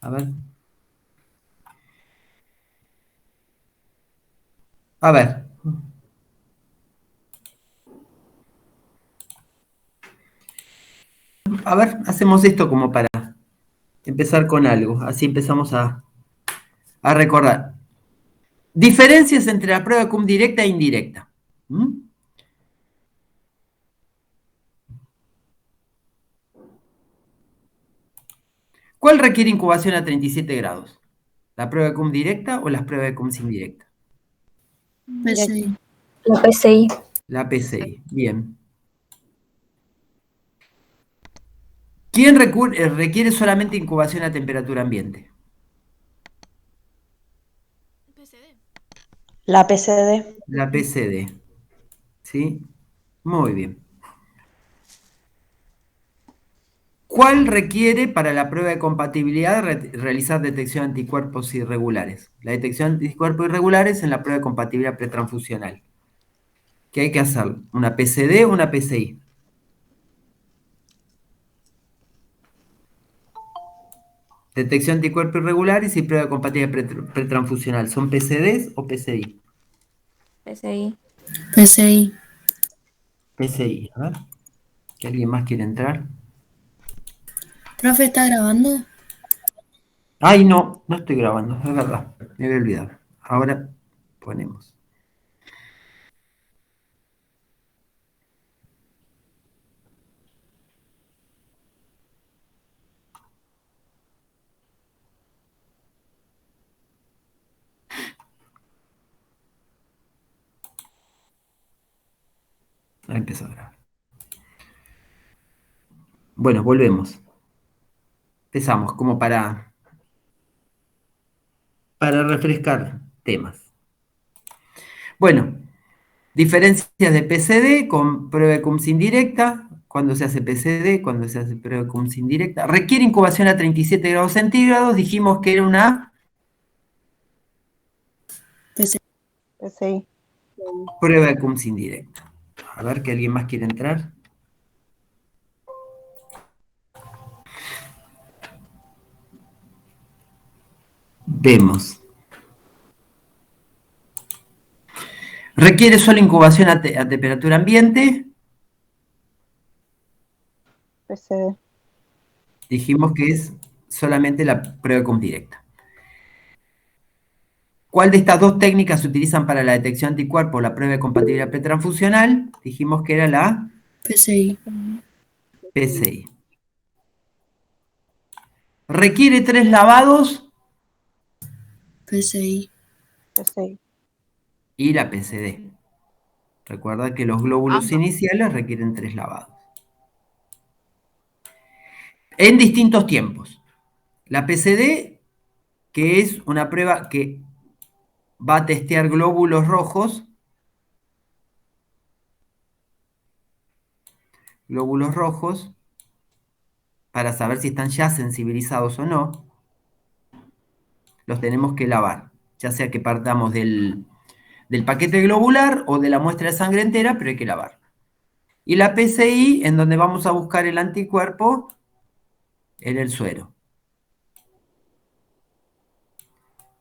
A ver. A ver. A ver, hacemos esto como para empezar con algo. Así empezamos a recordar. Diferencias entre la prueba cum directa e indirecta. ¿Mm? ¿Cuál requiere incubación a 37 grados? ¿La prueba de cum directa o las pruebas de cum indirecta? PCI. La PCI. La PCI. Bien. ¿Quién requiere solamente incubación a temperatura ambiente? PCD. La PCD. La PCD. ¿Sí? Muy bien. ¿Cuál requiere para la prueba de compatibilidad realizar detección de anticuerpos irregulares? La detección de anticuerpos irregulares en la prueba de compatibilidad pretransfusional. ¿Qué hay que hacer? ¿Una PCD o una PCI? Detección de anticuerpos irregulares y prueba de compatibilidad pretransfusional. ¿Son PCDs o PCI? PCI. PCI. PCI. A ver. ¿Que alguien más quiere entrar? ¿Profe está grabando? Ay, no, no estoy grabando, es verdad. Me había olvidado. Ahora ponemos. Ahí empezó a grabar. Bueno, volvemos. Empezamos como para refrescar temas. Bueno, diferencias de PCD con prueba de CUMS indirecta. Cuando se hace PCD, cuando se hace prueba de CUMS indirecta. Requiere incubación a 37 grados centígrados. Dijimos que era una PCI. PCI. prueba de CUMS indirecta. A ver que alguien más quiere entrar. Vemos. Requiere solo incubación a temperatura ambiente. PCD. Dijimos que es solamente la prueba de CUMS directa. ¿Cuál de estas dos técnicas se utilizan para la detección de anticuerpos, la prueba de compatibilidad pretransfusional? Dijimos que era la PCI. PCI. ¿Requiere 3 lavados? PCI. PCI. Y la PCD. Recuerda que los glóbulos iniciales requieren 3 lavados. En distintos tiempos. La PCD, que es una prueba que va a testear glóbulos rojos, para saber si están ya sensibilizados o no, los tenemos que lavar. Ya sea que partamos del paquete globular o de la muestra de sangre entera, pero hay que lavar. Y la PCI, en donde vamos a buscar el anticuerpo en el suero.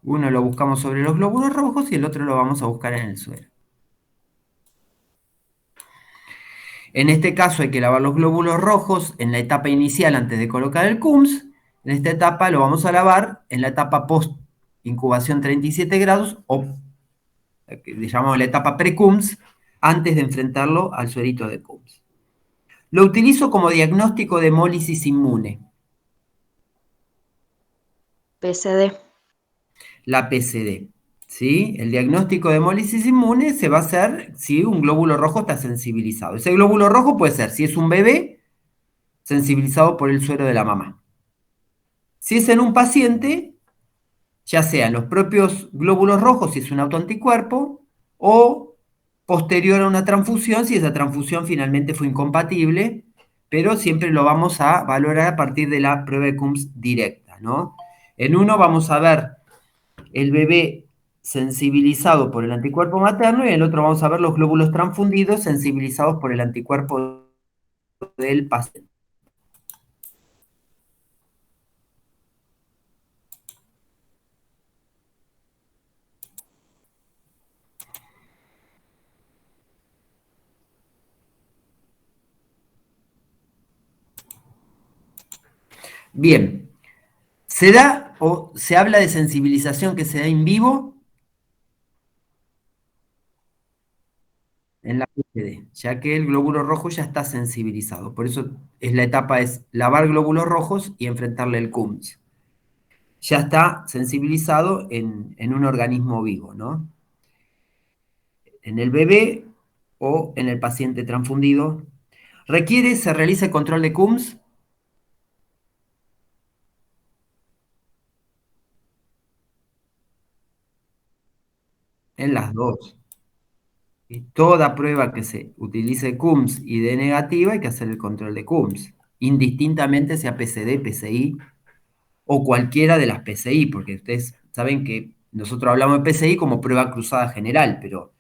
Uno lo buscamos sobre los glóbulos rojos y el otro lo vamos a buscar en el suero. En este caso hay que lavar los glóbulos rojos en la etapa inicial antes de colocar el CUMS. En esta etapa lo vamos a lavar en la etapa post incubación 37 grados o le llamamos la etapa pre-CUMS antes de enfrentarlo al suerito de CUMS. Lo utilizo como diagnóstico de hemólisis inmune. PCD. La PCD. ¿Sí? El diagnóstico de hemólisis inmune se va a hacer si un glóbulo rojo está sensibilizado. Ese glóbulo rojo puede ser, si es un bebé, sensibilizado por el suero de la mamá. Si es en un paciente, ya sean los propios glóbulos rojos, si es un autoanticuerpo, o posterior a una transfusión, si esa transfusión finalmente fue incompatible, pero siempre lo vamos a valorar a partir de la prueba de CUMS directa, ¿no? En uno vamos a ver el bebé sensibilizado por el anticuerpo materno y en el otro vamos a ver los glóbulos transfundidos sensibilizados por el anticuerpo del paciente. Bien, ¿se da o se habla de sensibilización que se da en vivo? En la PCD, ya que el glóbulo rojo ya está sensibilizado. Por eso la etapa es lavar glóbulos rojos y enfrentarle el CUMS. Ya está sensibilizado en un organismo vivo, ¿no? En el bebé o en el paciente transfundido. Se realiza el control de CUMS en las dos. Y toda prueba que se utilice CUMS y dé negativa hay que hacer el control de CUMS, indistintamente sea PCD, PCI o cualquiera de las PCI, porque ustedes saben que nosotros hablamos de PCI como prueba cruzada general, pero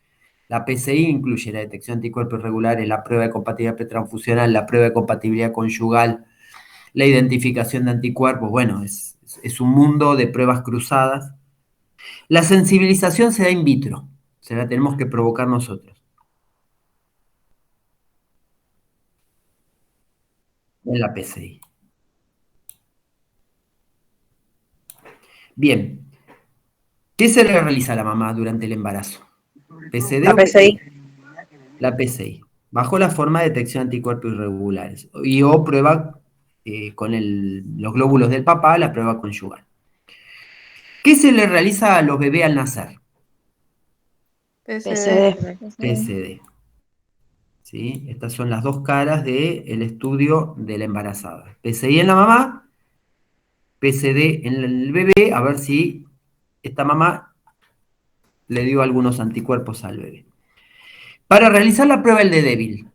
la PCI incluye la detección de anticuerpos irregulares, la prueba de compatibilidad pretransfusional, la prueba de compatibilidad conyugal, la identificación de anticuerpos. Bueno, es un mundo de pruebas cruzadas. La sensibilización se da in vitro, se la tenemos que provocar nosotros, en la PCI. Bien, ¿qué se le realiza a la mamá durante el embarazo? ¿PCD La o PCI? PCI. La PCI, bajo la forma de detección de anticuerpos irregulares, y o prueba con los glóbulos del papá, la prueba conyugal. ¿Qué se le realiza a los bebés al nacer? PCD. PCD. ¿Sí? Estas son las dos caras del estudio de la embarazada. PCI en la mamá, PCD en el bebé, a ver si esta mamá le dio algunos anticuerpos al bebé. Para realizar la prueba el de débil,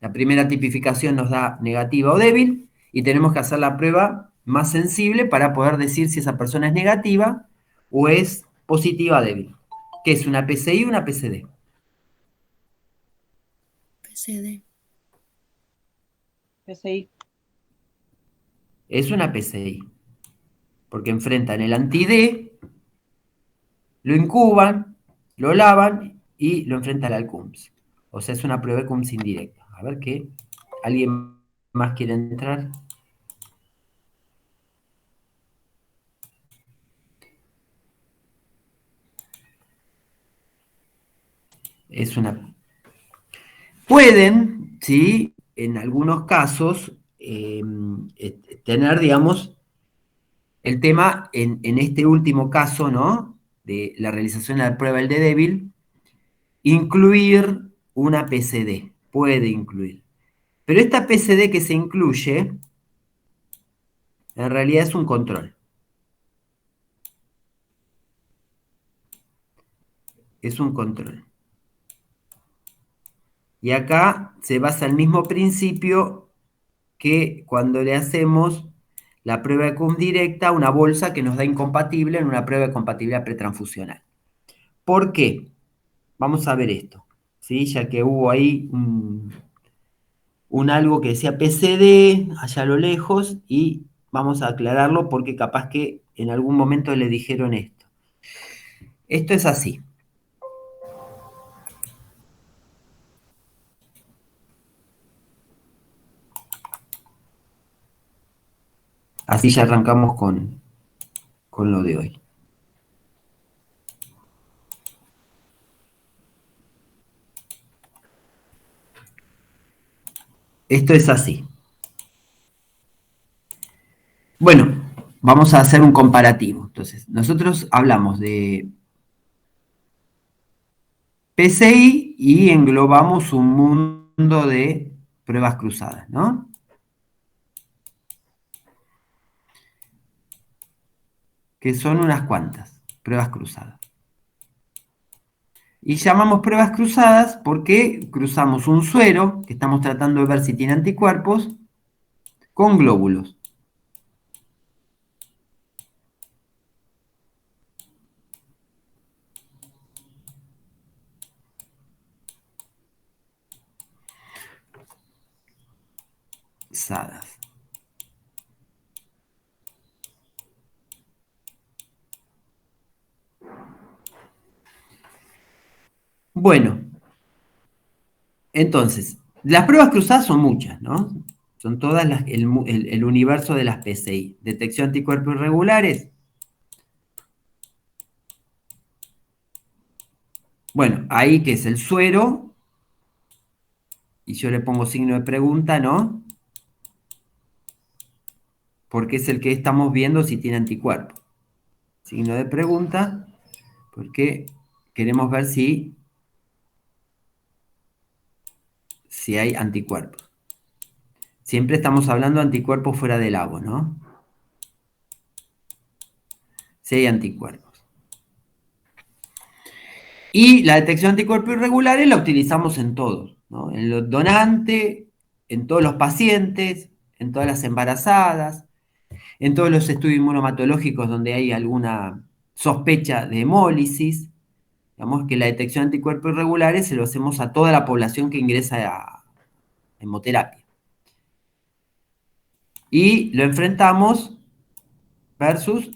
la primera tipificación nos da negativa o débil, y tenemos que hacer la prueba más sensible para poder decir si esa persona es negativa o es positiva débil. ¿Qué es una PCI o una PCD? PCD. PCI. Es una PCI, porque enfrentan el anti-D, lo incuban, lo lavan y lo enfrentan al CUMS. O sea, es una prueba de CUMS indirecta. A ver qué. ¿Alguien más quiere entrar? Es una. Pueden, ¿sí? En algunos casos, tener, digamos, el tema en este último caso, ¿no? De la realización de la prueba del de débil, incluir una PCD. Puede incluir. Pero esta PCD que se incluye, en realidad es un control. Es un control. Y acá se basa el mismo principio que cuando le hacemos la prueba de CUM directa a una bolsa que nos da incompatible en una prueba de compatibilidad pretransfusional. ¿Por qué? Vamos a ver esto, ¿sí? Ya que hubo ahí un algo que decía PCD allá a lo lejos, y vamos a aclararlo porque capaz que en algún momento le dijeron esto. Esto es así. Así ya arrancamos con lo de hoy. Esto es así. Bueno, vamos a hacer un comparativo. Entonces, nosotros hablamos de PCI y englobamos un mundo de pruebas cruzadas, ¿no? Que son unas cuantas pruebas cruzadas. Y llamamos pruebas cruzadas porque cruzamos un suero, que estamos tratando de ver si tiene anticuerpos, con glóbulos. Cruzadas. Bueno, entonces, las pruebas cruzadas son muchas, ¿no? Son todas el universo de las PCI. Detección de anticuerpos irregulares. Bueno, ahí que es el suero, y yo le pongo signo de pregunta, ¿no? Porque es el que estamos viendo si tiene anticuerpos. Signo de pregunta, porque queremos ver si hay anticuerpos. Siempre estamos hablando de anticuerpos fuera del agua, ¿no? Si hay anticuerpos. Y la detección de anticuerpos irregulares la utilizamos en todos, ¿no? En los donantes, en todos los pacientes, en todas las embarazadas, en todos los estudios inmunomatológicos donde hay alguna sospecha de hemólisis. Digamos que la detección de anticuerpos irregulares se lo hacemos a toda la población que ingresa a hemoterapia. Y lo enfrentamos versus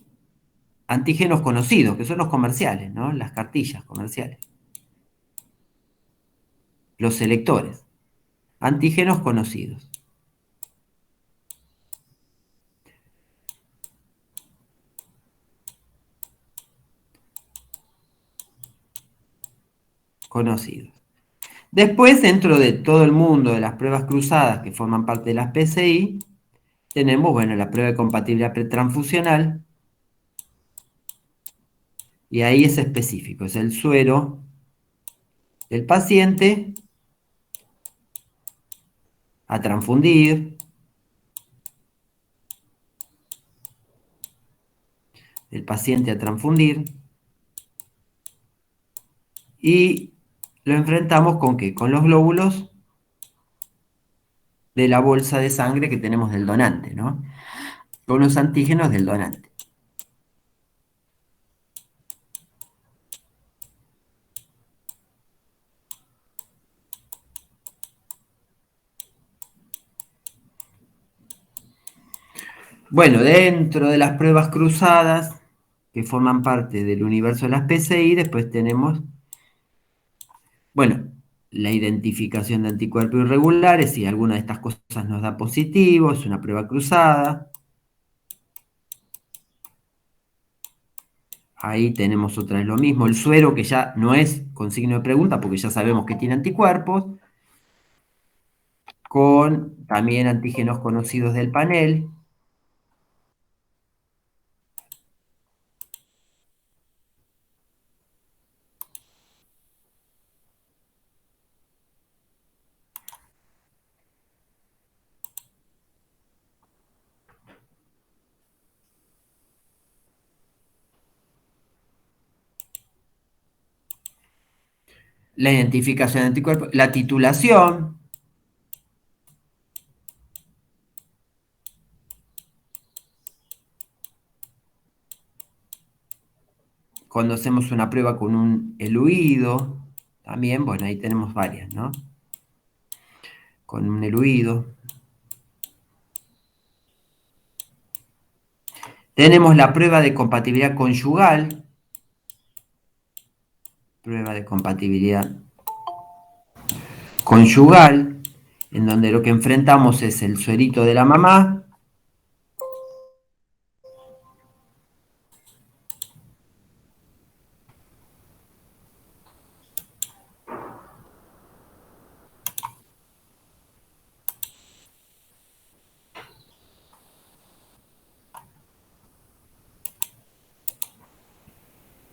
antígenos conocidos, que son los comerciales, ¿no? Las cartillas comerciales. Los selectores. Antígenos conocidos. Conocidos. Después, dentro de todo el mundo de las pruebas cruzadas que forman parte de las PCI, tenemos, bueno, la prueba de compatibilidad pretransfusional, y ahí es específico, es el suero del paciente a transfundir, del paciente a transfundir, y lo enfrentamos con ¿qué? Con los glóbulos de la bolsa de sangre que tenemos del donante, ¿no? Con los antígenos del donante. Bueno, dentro de las pruebas cruzadas que forman parte del universo de las PCI, después tenemos, bueno, la identificación de anticuerpos irregulares, si alguna de estas cosas nos da positivo, es una prueba cruzada. Ahí tenemos otra vez lo mismo, el suero que ya no es con signo de pregunta porque ya sabemos que tiene anticuerpos, con también antígenos conocidos del panel. La identificación de anticuerpos, la titulación, cuando hacemos una prueba con un eluido, también, bueno, ahí tenemos varias, ¿no? Con un eluido. Tenemos la prueba de compatibilidad conyugal, prueba de compatibilidad conyugal, en donde lo que enfrentamos es el suerito de la mamá,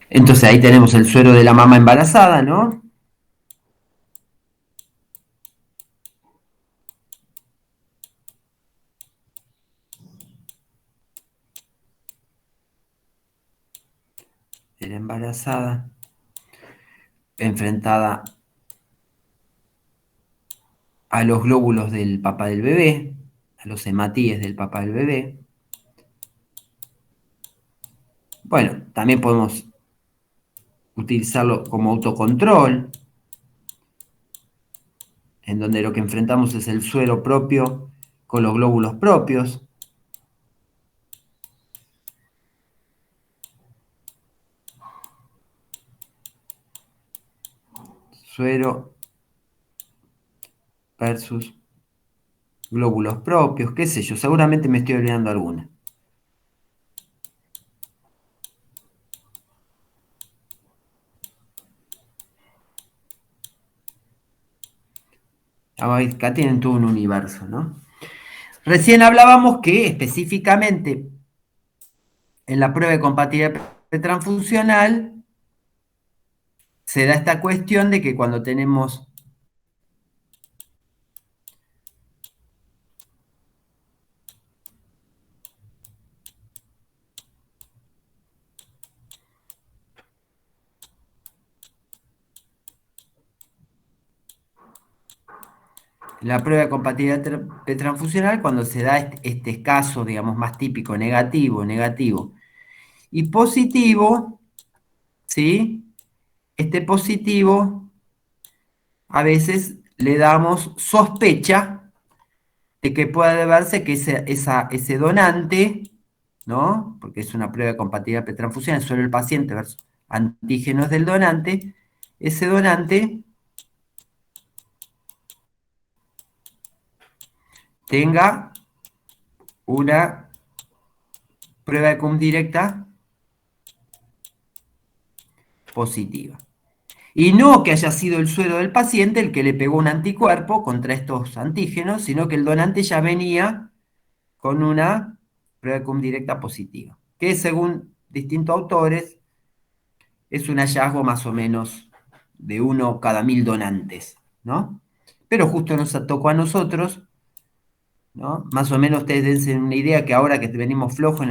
entonces ahí tenemos el suero de la mamá embarazada, ¿no? De la embarazada, enfrentada a los glóbulos del papá del bebé, a los hematíes del papá del bebé. Bueno, también podemos utilizarlo como autocontrol, en donde lo que enfrentamos es el suero propio con los glóbulos propios. Suero versus glóbulos propios, qué sé yo, seguramente me estoy olvidando alguna. Acá tienen todo un universo, ¿no? Recién hablábamos que específicamente en la prueba de compatibilidad transfuncional se da esta cuestión de que cuando tenemos la prueba de compatibilidad transfuncional, cuando se da este caso, digamos, más típico, negativo, negativo y positivo, ¿sí? Este positivo a veces le damos sospecha de que pueda deberse que ese donante, ¿no? Porque es una prueba de compatibilidad transfusional, solo el paciente versus antígenos del donante, ese donante tenga una prueba de cum directa positiva. Y no que haya sido el suero del paciente el que le pegó un anticuerpo contra estos antígenos, sino que el donante ya venía con una prueba de cum directa positiva, que según distintos autores es un hallazgo más o menos de 1 cada 1000 donantes, ¿no? Pero justo nos tocó a nosotros, ¿no? Más o menos ustedes dense una idea que ahora que venimos flojos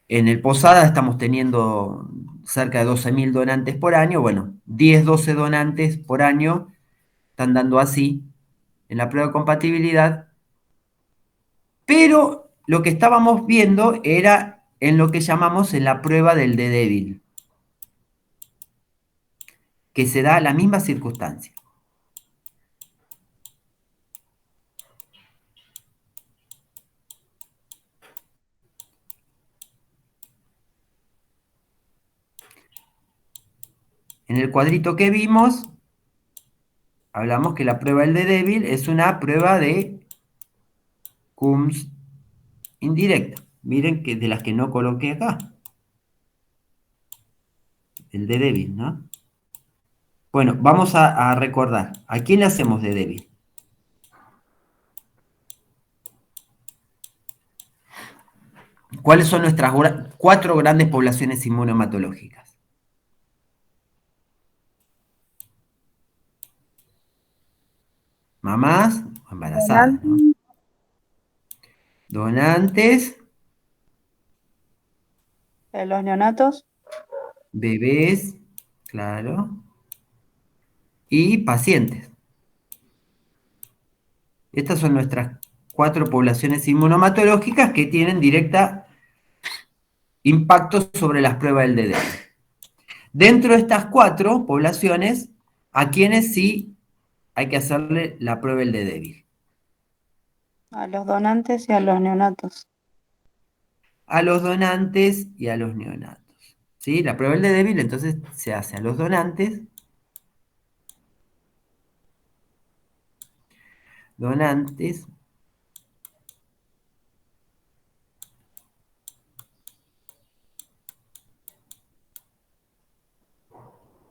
en el Posada estamos teniendo cerca de 12.000 donantes por año, bueno, 10, 12 donantes por año están dando así en la prueba de compatibilidad, pero lo que estábamos viendo era en lo que llamamos en la prueba del D débil, que se da la misma circunstancia. En el cuadrito que vimos, hablamos que la prueba del D débil es una prueba de Coombs indirecta. Miren que de las que no coloqué acá. El D débil, ¿no? Bueno, vamos a recordar. ¿A quién le hacemos D débil? ¿Cuáles son nuestras 4 grandes poblaciones inmunohematológicas? Mamás o embarazadas, ¿no? Donantes, Los neonatos. bebés, claro, y pacientes. Estas son nuestras 4 poblaciones inmunohematológicas que tienen directa impacto sobre las pruebas del DDR. Dentro de estas 4 poblaciones, ¿a quienes sí hay que hacerle la prueba del D débil? A los donantes y a los neonatos. A los donantes y a los neonatos. ¿Sí? La prueba del D débil entonces se hace a los donantes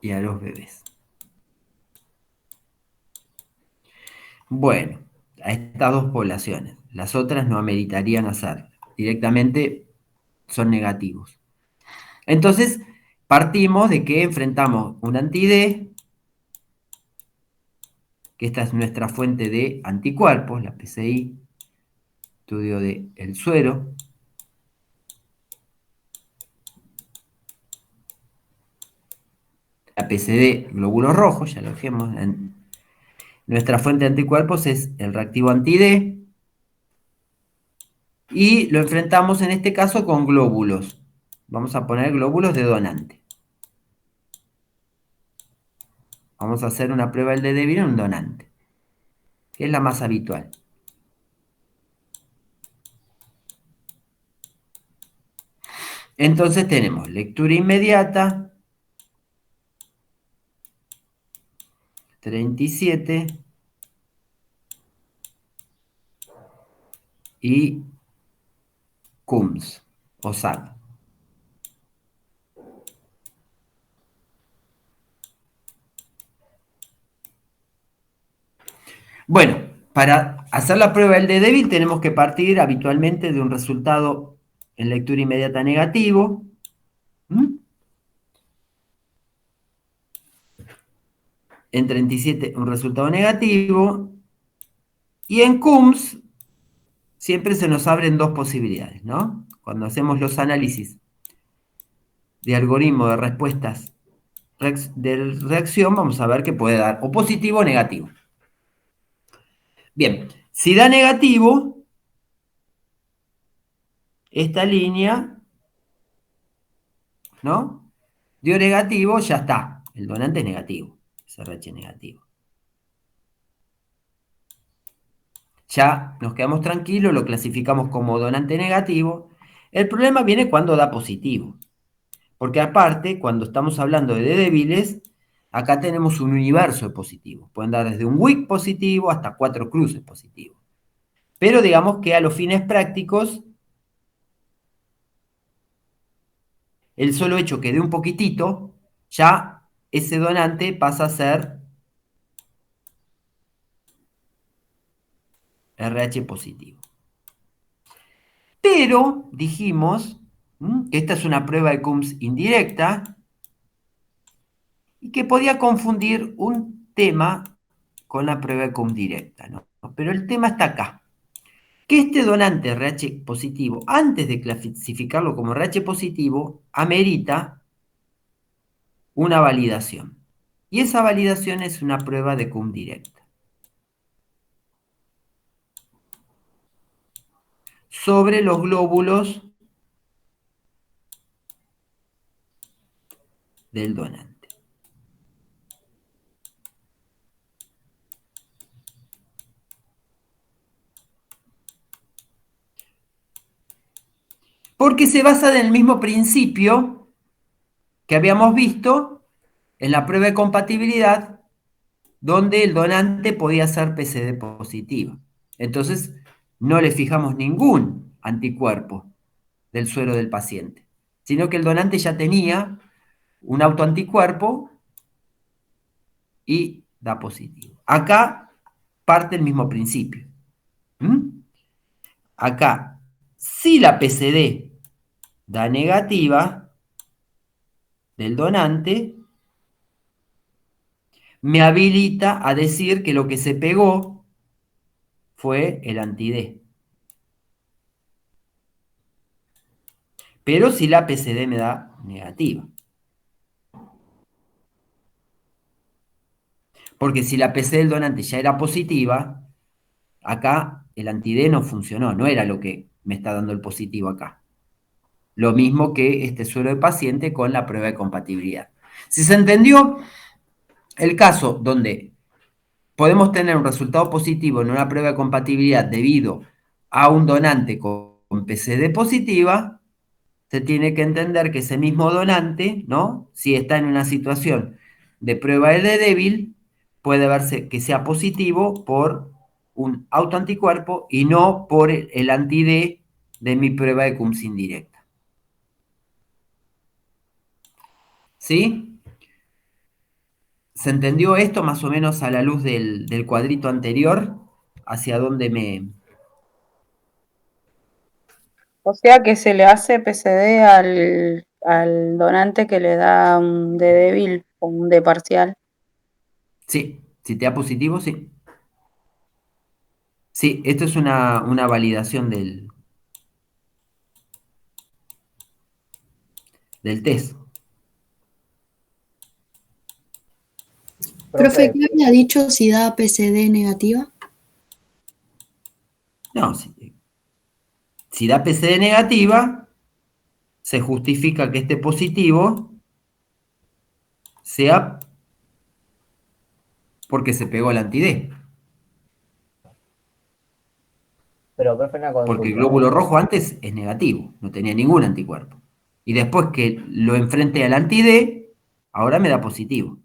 y a los bebés. Bueno, a estas 2 poblaciones. Las otras no ameritarían hacer. Directamente son negativos. Entonces, partimos de que enfrentamos un anti-D, que esta es nuestra fuente de anticuerpos, la PCI, estudio del suero. La PCD, glóbulos rojos, ya lo dijimos. Nuestra fuente de anticuerpos es el reactivo anti-D. Y lo enfrentamos en este caso con glóbulos. Vamos a poner glóbulos de donante. Vamos a hacer una prueba del D débil en un donante, que es la más habitual. Entonces tenemos lectura inmediata, 37, y CUMS o SAT. Bueno, para hacer la prueba del D débil tenemos que partir habitualmente de un resultado en lectura inmediata negativo. En 37 un resultado negativo. Y en CUMS siempre se nos abren dos posibilidades, ¿no? Cuando hacemos los análisis de algoritmo de respuestas de reacción, vamos a ver que puede dar o positivo o negativo. Bien, si da negativo, esta línea, ¿no? Dio negativo, ya está. El donante es negativo, SRH negativo. Ya nos quedamos tranquilos, lo clasificamos como donante negativo. El problema viene cuando da positivo. Porque aparte, cuando estamos hablando de D débiles, acá tenemos un universo de positivos. Pueden dar desde un WIC positivo hasta 4 cruces positivos. Pero digamos que a los fines prácticos, el solo hecho que dé un poquitito, ya ese donante pasa a ser RH positivo. Pero dijimos que esta es una prueba de CUMS indirecta y que podía confundir un tema con la prueba de CUMS directa, ¿no? Pero el tema está acá. Que este donante RH positivo, antes de clasificarlo como RH positivo, amerita una validación. Y esa validación es una prueba de CUM directa. Sobre los glóbulos del donante. Porque se basa en el mismo principio que habíamos visto en la prueba de compatibilidad, donde el donante podía ser PCD positivo. Entonces, no le fijamos ningún anticuerpo del suero del paciente, sino que el donante ya tenía un autoanticuerpo y da positivo. Acá parte el mismo principio. Acá, si la PCD da negativa del donante, me habilita a decir que lo que se pegó fue el anti-D. Pero si la PCD me da negativa. Porque si la PCD del donante ya era positiva, acá el anti-D no funcionó, no era lo que me está dando el positivo acá. Lo mismo que este suero de paciente con la prueba de compatibilidad. Si se entendió el caso donde podemos tener un resultado positivo en una prueba de compatibilidad debido a un donante con PCD positiva, se tiene que entender que ese mismo donante, ¿no? Si está en una situación de prueba de débil, puede verse que sea positivo por un autoanticuerpo y no por el anti-D de mi prueba de CUMS indirecta. ¿Sí? ¿Se entendió esto más o menos a la luz del cuadrito anterior? ¿Hacia dónde me...? O sea que se le hace PCD al donante que le da un D débil o un D parcial. Sí, si te da positivo, sí. Sí, esto es una validación del test. Profe, ¿qué había dicho si da PCD negativa? No, si da PCD negativa, se justifica que este positivo sea porque se pegó el anti-D. Pero, profe, una Porque el consulta. glóbulo rojo antes es negativo, no tenía ningún anticuerpo. Y después que lo enfrenté al anti-D, ahora me da positivo.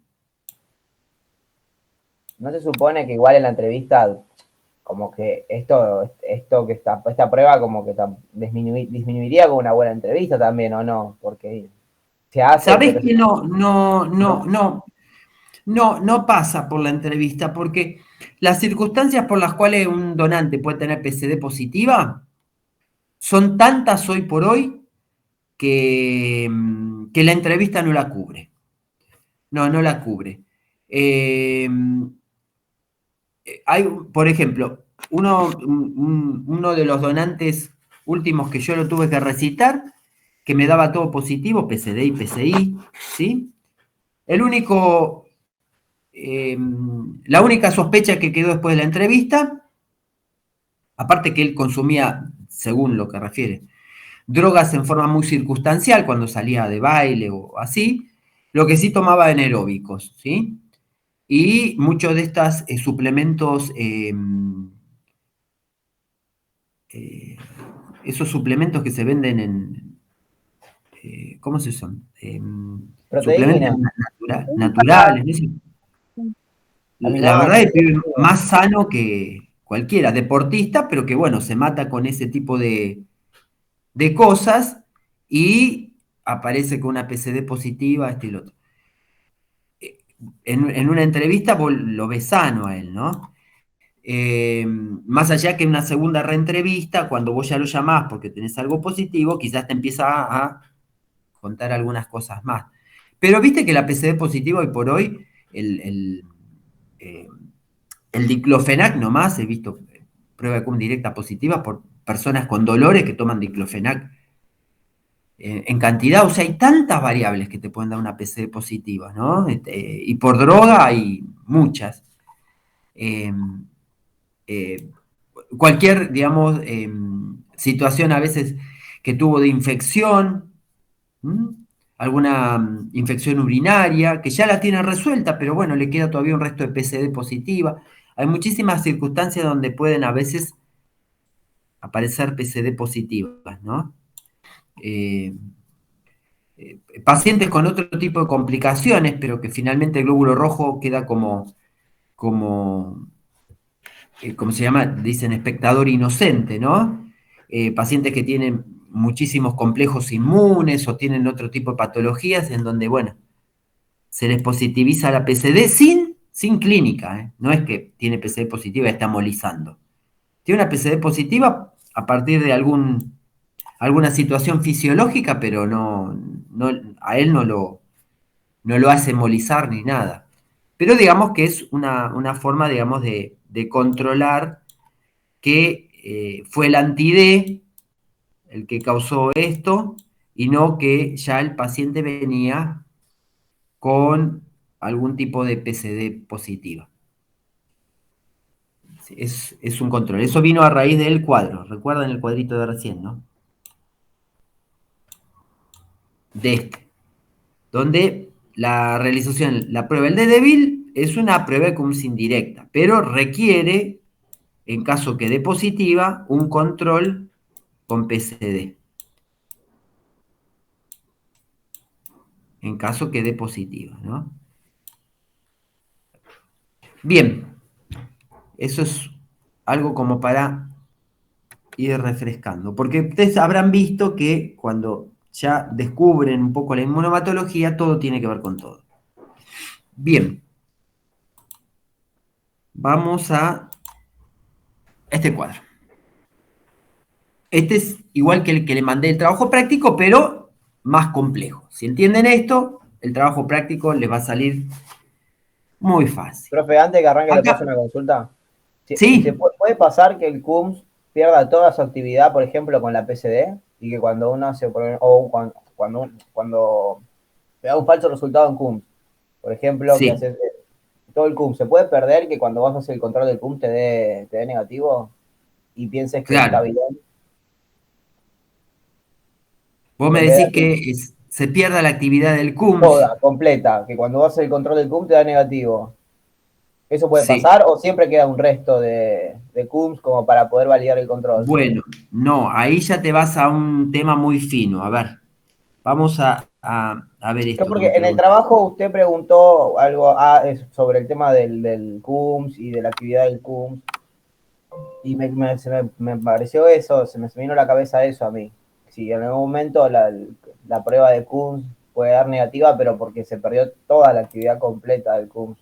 ¿No se supone que igual en la entrevista como que esto que esta prueba como que disminuiría con una buena entrevista también, ¿o no? Porque se hace, ¿Sabés pero que ¿no? no pasa por la entrevista? Porque las circunstancias por las cuales un donante puede tener PCD positiva son tantas hoy por hoy que la entrevista no la cubre. No la cubre. Eh, Hay, por ejemplo, uno de los donantes últimos que yo lo tuve que recitar, que me daba todo positivo, PCD y PCI, ¿sí? El único, la única sospecha que quedó después de la entrevista, aparte que él consumía, según lo que refiere, drogas en forma muy circunstancial, cuando salía de baile o así, lo que sí tomaba anaeróbicos, ¿sí? Y muchos de estos suplementos esos suplementos que se venden en, ¿cómo se son? Suplementos Proteína, naturales, ¿no? La verdad es aminoácidos. que es más sano que cualquiera, deportista, pero que bueno, se mata con ese tipo de cosas y aparece con una PCD positiva, este y lo otro. En una entrevista vos lo ves sano a él, ¿no? Más allá que en una segunda reentrevista, cuando vos ya lo llamás porque tenés algo positivo, quizás te empieza a contar algunas cosas más. Pero viste que la PCD positiva hoy por hoy, eh, el diclofenac nomás, he visto prueba de cum directa positiva por personas con dolores que toman diclofenac en cantidad, o sea, hay tantas variables que te pueden dar una PCD positiva, ¿no? Y por droga hay muchas. Eh, eh, Cualquier, digamos, situación a veces que tuvo de infección, ¿m? Alguna infección urinaria, que ya la tiene resuelta, pero bueno, le queda todavía un resto de PCD positiva. Hay muchísimas circunstancias donde pueden a veces aparecer PCD positivas, ¿no? Eh, Pacientes con otro tipo de complicaciones, pero que finalmente el glóbulo rojo queda como ¿cómo se llama? Dicen espectador inocente, ¿no? Pacientes que tienen muchísimos complejos inmunes o tienen otro tipo de patologías en donde, bueno, se les positiviza la PCD sin clínica, ¿eh? No es que tiene PCD positiva y está molizando. Tiene una PCD positiva a partir de alguna situación fisiológica, pero a él no lo hace molizar ni nada. Pero digamos que es una forma, digamos, de controlar que fue el anti-D el que causó esto y no que ya el paciente venía con algún tipo de PCD positiva. Es un control. Eso vino a raíz del cuadro. Recuerdan el cuadrito de recién, ¿no? De este. Donde la realización, la prueba del D débil es una prueba de CUMS indirecta, pero requiere, en caso que dé positiva, un control con PCD. En caso que dé positiva, ¿no? Bien, eso es algo como para ir refrescando, porque ustedes habrán visto que cuando ya descubren un poco la inmunomatología, todo tiene que ver con todo. Bien, vamos a este cuadro. Este es igual que el que le mandé el trabajo práctico, pero más complejo. Si entienden esto, el trabajo práctico les va a salir muy fácil. Profe, antes que arranque, ¿le puedo hacer Acá, una consulta? sí, ¿Puede pasar que el CUMS pierda toda su actividad, por ejemplo, con la PCD? Y que cuando uno hace, o cuando te da un falso resultado en CUMS, por ejemplo, que sí, haces todo el CUMS, ¿se puede perder que cuando vas a hacer el control del CUMS te dé negativo y pienses que está claro. bien? Vos Que me en vez decís de que se pierda la actividad del CUMS. toda, completa, que cuando vas a hacer el control del CUMS te da negativo. ¿Eso puede Sí, pasar o siempre queda un resto de CUMS como para poder validar el control? bueno, no, ahí ya te vas a un tema muy fino. A ver, vamos a ver No, esto que porque me en el preguntas. trabajo usted preguntó algo sobre el tema del CUMS y de la actividad del CUMS. Y me pareció eso, se me vino a la cabeza eso a mí. Si en algún momento la prueba de Coombs puede dar negativa, pero porque se perdió toda la actividad completa del Coombs.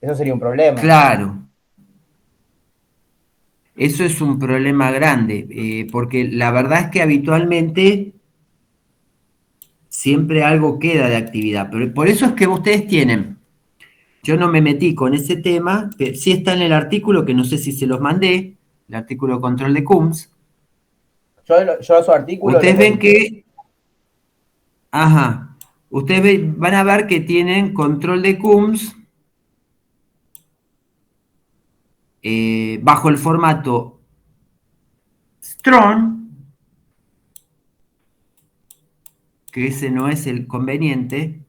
Eso sería un problema. Claro, eso es un problema grande, porque la verdad es que habitualmente siempre algo queda de actividad, pero por eso es que ustedes tienen, yo no me metí con ese tema, pero sí está en el artículo, que no sé si se los mandé, el artículo de control de Coombs. Yo su artículo lo Ustedes ven modifiqué. que, ajá, van a ver que tienen control de Coombs bajo el formato Strong, que ese no es el conveniente,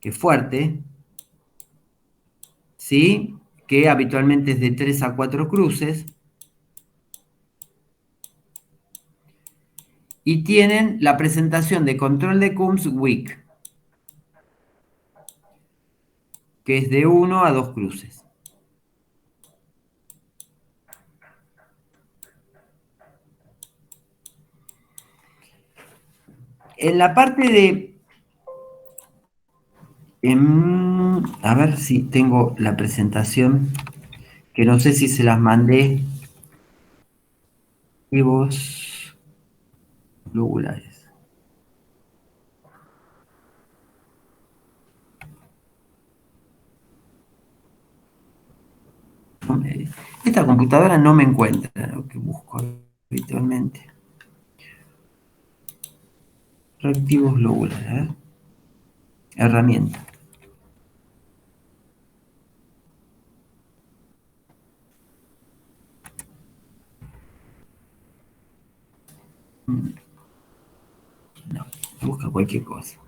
que es fuerte, ¿sí? Que habitualmente es de 3 a 4 cruces. Y tienen la presentación de control de Coombs Weak, que es de 1 a 2 cruces. En la parte de... a ver si tengo la presentación, que no sé si se las mandé. Vivos globulares. Esta computadora no me encuentra lo que busco habitualmente. Reactivos globulares, ¿eh? Herramienta. No, busca cualquier cosa.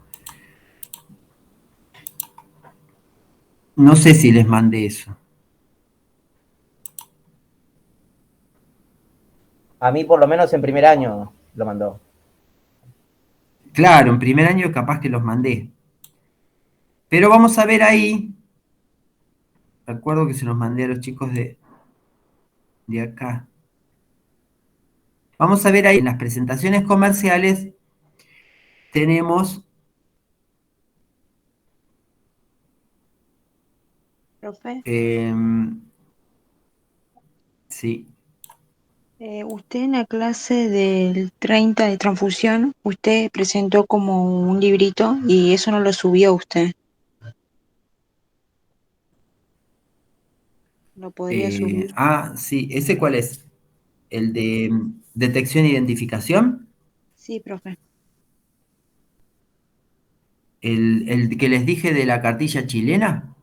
No sé si les mandé eso. A mí por lo menos en primer año lo mandó. Claro, en primer año capaz que los mandé. Pero vamos a ver ahí. Recuerdo que se los mandé a los chicos de acá. Vamos a ver ahí en las presentaciones comerciales tenemos, Profe, sí, usted en la clase del 30 de transfusión, usted presentó como un librito y eso no lo subió usted. ¿Lo podría subir? sí, ¿ese cuál es? El de detección e identificación, Sí, profe. el que les dije de la cartilla chilena.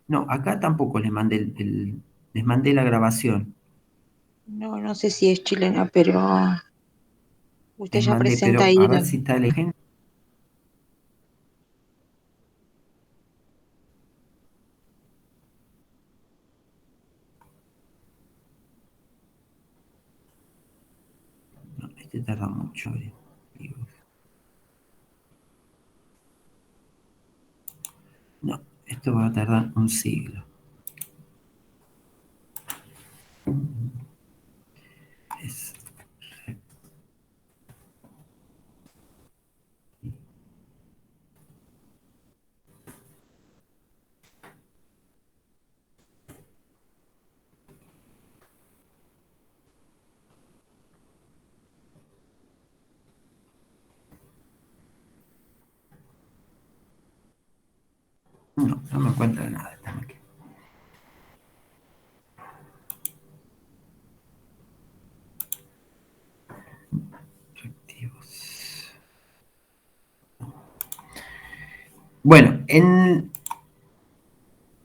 No, acá tampoco les mandé les mandé la grabación. No, no sé si es chilena, pero usted Les ya mandé, presenta pero ahí. a ver si está el ejemplo. No, este tarda mucho. Digo. No, esto va a tardar un siglo. Es- no, no me encuentra nada esta máquina. Reactivos. Bueno, en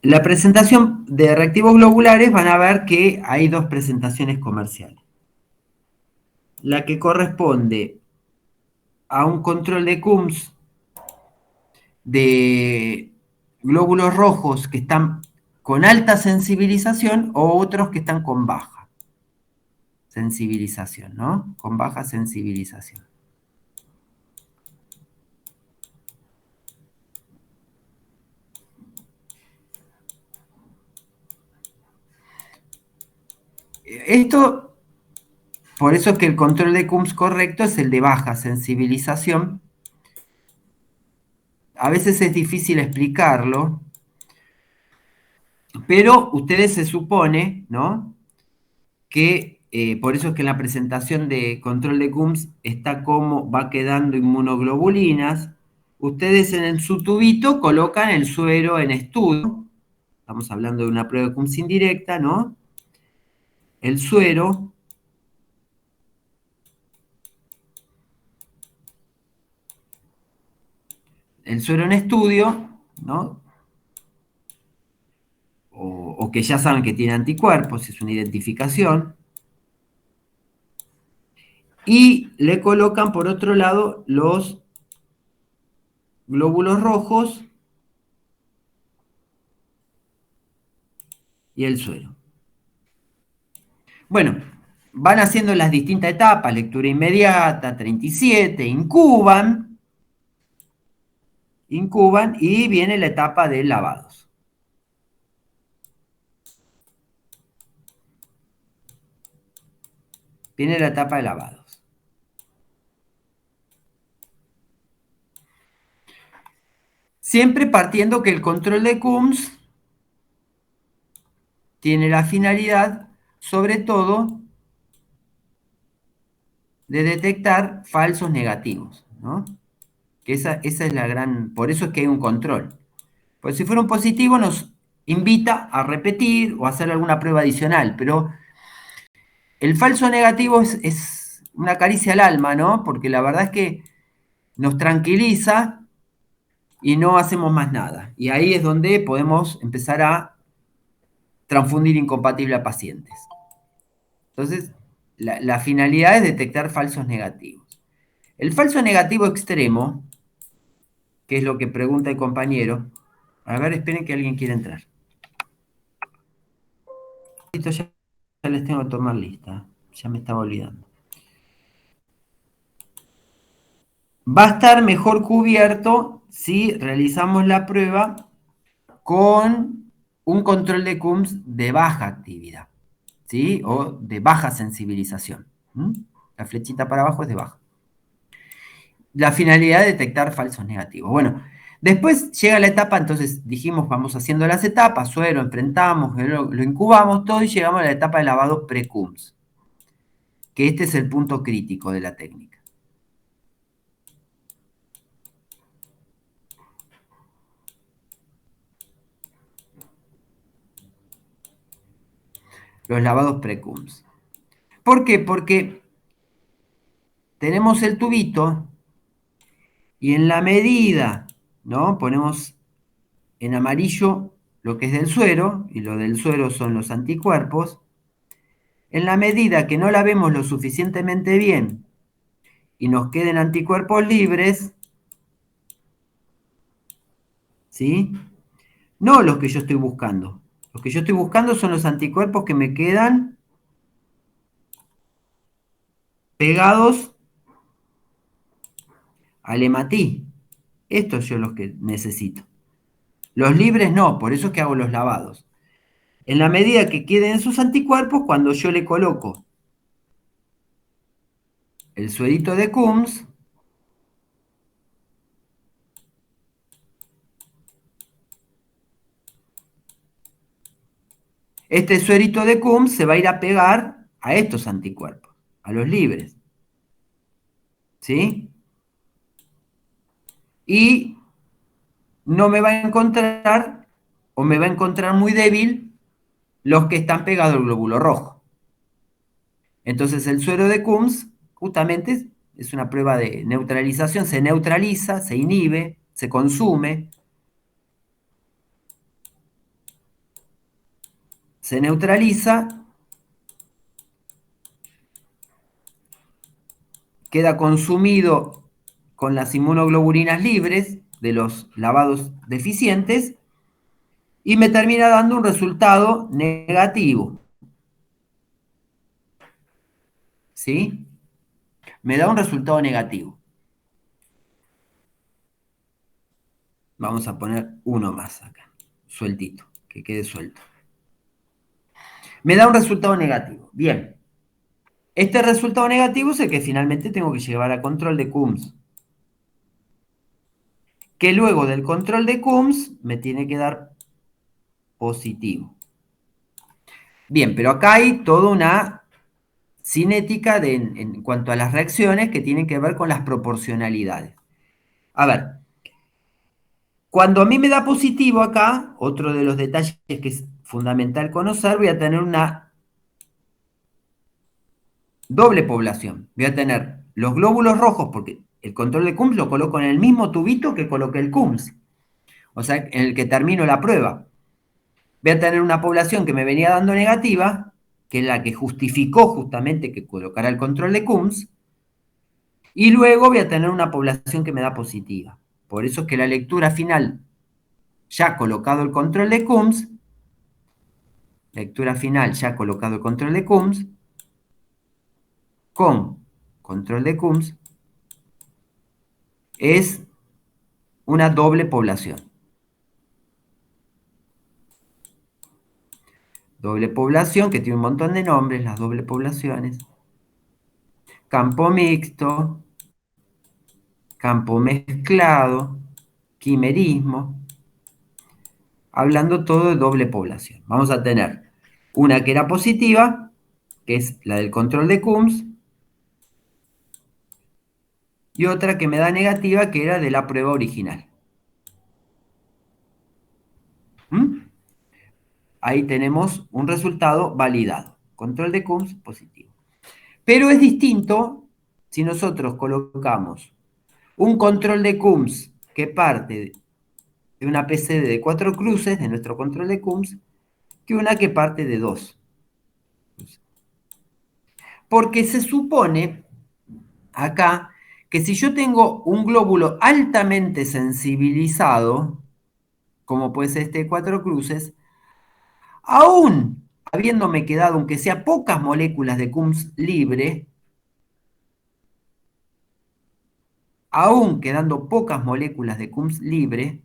la presentación de reactivos globulares van a ver que hay dos presentaciones comerciales. La que corresponde a un control de Coombs de glóbulos rojos que están con alta sensibilización o otros que están con baja sensibilización, ¿no? Con baja sensibilización. Esto, por eso es que el control de Coombs correcto es el de baja sensibilización. A veces es difícil explicarlo, pero ustedes se supone, ¿no? Que por eso es que en la presentación de control de Coombs está cómo va quedando inmunoglobulinas. Ustedes en su tubito colocan el suero en estudio. Estamos hablando de una prueba de Coombs indirecta, ¿no? El suero en estudio, ¿no? O que ya saben que tiene anticuerpos, es una identificación. Y le colocan por otro lado los glóbulos rojos y el suero. Bueno, van haciendo las distintas etapas, lectura inmediata, 37, incuban y viene la etapa de lavados. Viene la etapa de lavados. Siempre partiendo que el control de Coombs tiene la finalidad, sobre todo, de detectar falsos negativos, ¿no? Que esa es la gran... Por eso es que hay un control. Pues si fuera un positivo nos invita a repetir o a hacer alguna prueba adicional, pero el falso negativo es una caricia al alma, ¿no? Porque la verdad es que nos tranquiliza y no hacemos más nada. Y ahí es donde podemos empezar a transfundir incompatible a pacientes. Entonces, la finalidad es detectar falsos negativos. El falso negativo extremo, que es lo que pregunta el compañero, a ver, esperen que alguien quiere entrar. Listo, ya les tengo que tomar lista, ya me estaba olvidando. Va a estar mejor cubierto si realizamos la prueba con un control de Coombs de baja actividad, ¿sí? O de baja sensibilización. La flechita para abajo es de baja. La finalidad de detectar falsos negativos. Bueno, después llega la etapa, entonces dijimos, vamos haciendo las etapas, suero, enfrentamos, lo incubamos todo y llegamos a la etapa de lavado pre-Coombs, que este es el punto crítico de la técnica. Los lavados pre-Coombs. ¿Por qué? Porque tenemos el tubito y en la medida, ¿no? Ponemos en amarillo lo que es del suero, y lo del suero son los anticuerpos. En la medida que no la vemos lo suficientemente bien y nos queden anticuerpos libres, ¿sí? No los que yo estoy buscando. Los que yo estoy buscando son los anticuerpos que me quedan pegados al hematí. Estos yo los que necesito. Los libres no, por eso es que hago los lavados. En la medida que queden sus anticuerpos, cuando yo le coloco el suerito de Coombs, este suerito de Coombs se va a ir a pegar a estos anticuerpos, a los libres. ¿Sí? Y no me va a encontrar, o me va a encontrar muy débil, los que están pegados al glóbulo rojo. Entonces el suero de Coombs justamente es una prueba de neutralización, se neutraliza, se inhibe, se consume, se neutraliza, queda consumido con las inmunoglobulinas libres de los lavados deficientes y me termina dando un resultado negativo. ¿Sí? Me da un resultado negativo. Vamos a poner uno más acá, sueltito, que quede suelto. Me da un resultado negativo. Bien. Este resultado negativo es el que finalmente tengo que llevar a control de Coombs. Que luego del control de Coombs me tiene que dar positivo. Bien, pero acá hay toda una cinética en cuanto a las reacciones que tienen que ver con las proporcionalidades. A ver, cuando a mí me da positivo acá, otro de los detalles que es fundamental conocer, voy a tener una doble población. Voy a tener los glóbulos rojos, porque el control de Coombs lo coloco en el mismo tubito que coloqué el Coombs, o sea, en el que termino la prueba. Voy a tener una población que me venía dando negativa, que es la que justificó justamente que colocara el control de Coombs, y luego voy a tener una población que me da positiva. Por eso es que la lectura final, ya colocado el control de Coombs, lectura final ya colocado el control de Coombs, con control de Coombs, es una doble población. Doble población que tiene un montón de nombres, las dobles poblaciones. Campo mixto, campo mezclado, quimerismo, hablando todo de doble población. Vamos a tener una que era positiva, que es la del control de Coombs, y otra que me da negativa, que era de la prueba original. ¿Mm? Ahí tenemos un resultado validado. Control de Coombs positivo. Pero es distinto si nosotros colocamos un control de Coombs que parte de una PCD de 4 cruces, de nuestro control de Coombs, que una que parte de 2. Porque se supone acá que si yo tengo un glóbulo altamente sensibilizado, como puede ser este de 4 cruces, aún habiéndome quedado, aunque sea pocas moléculas de Coombs libre, aún quedando pocas moléculas de Coombs libre,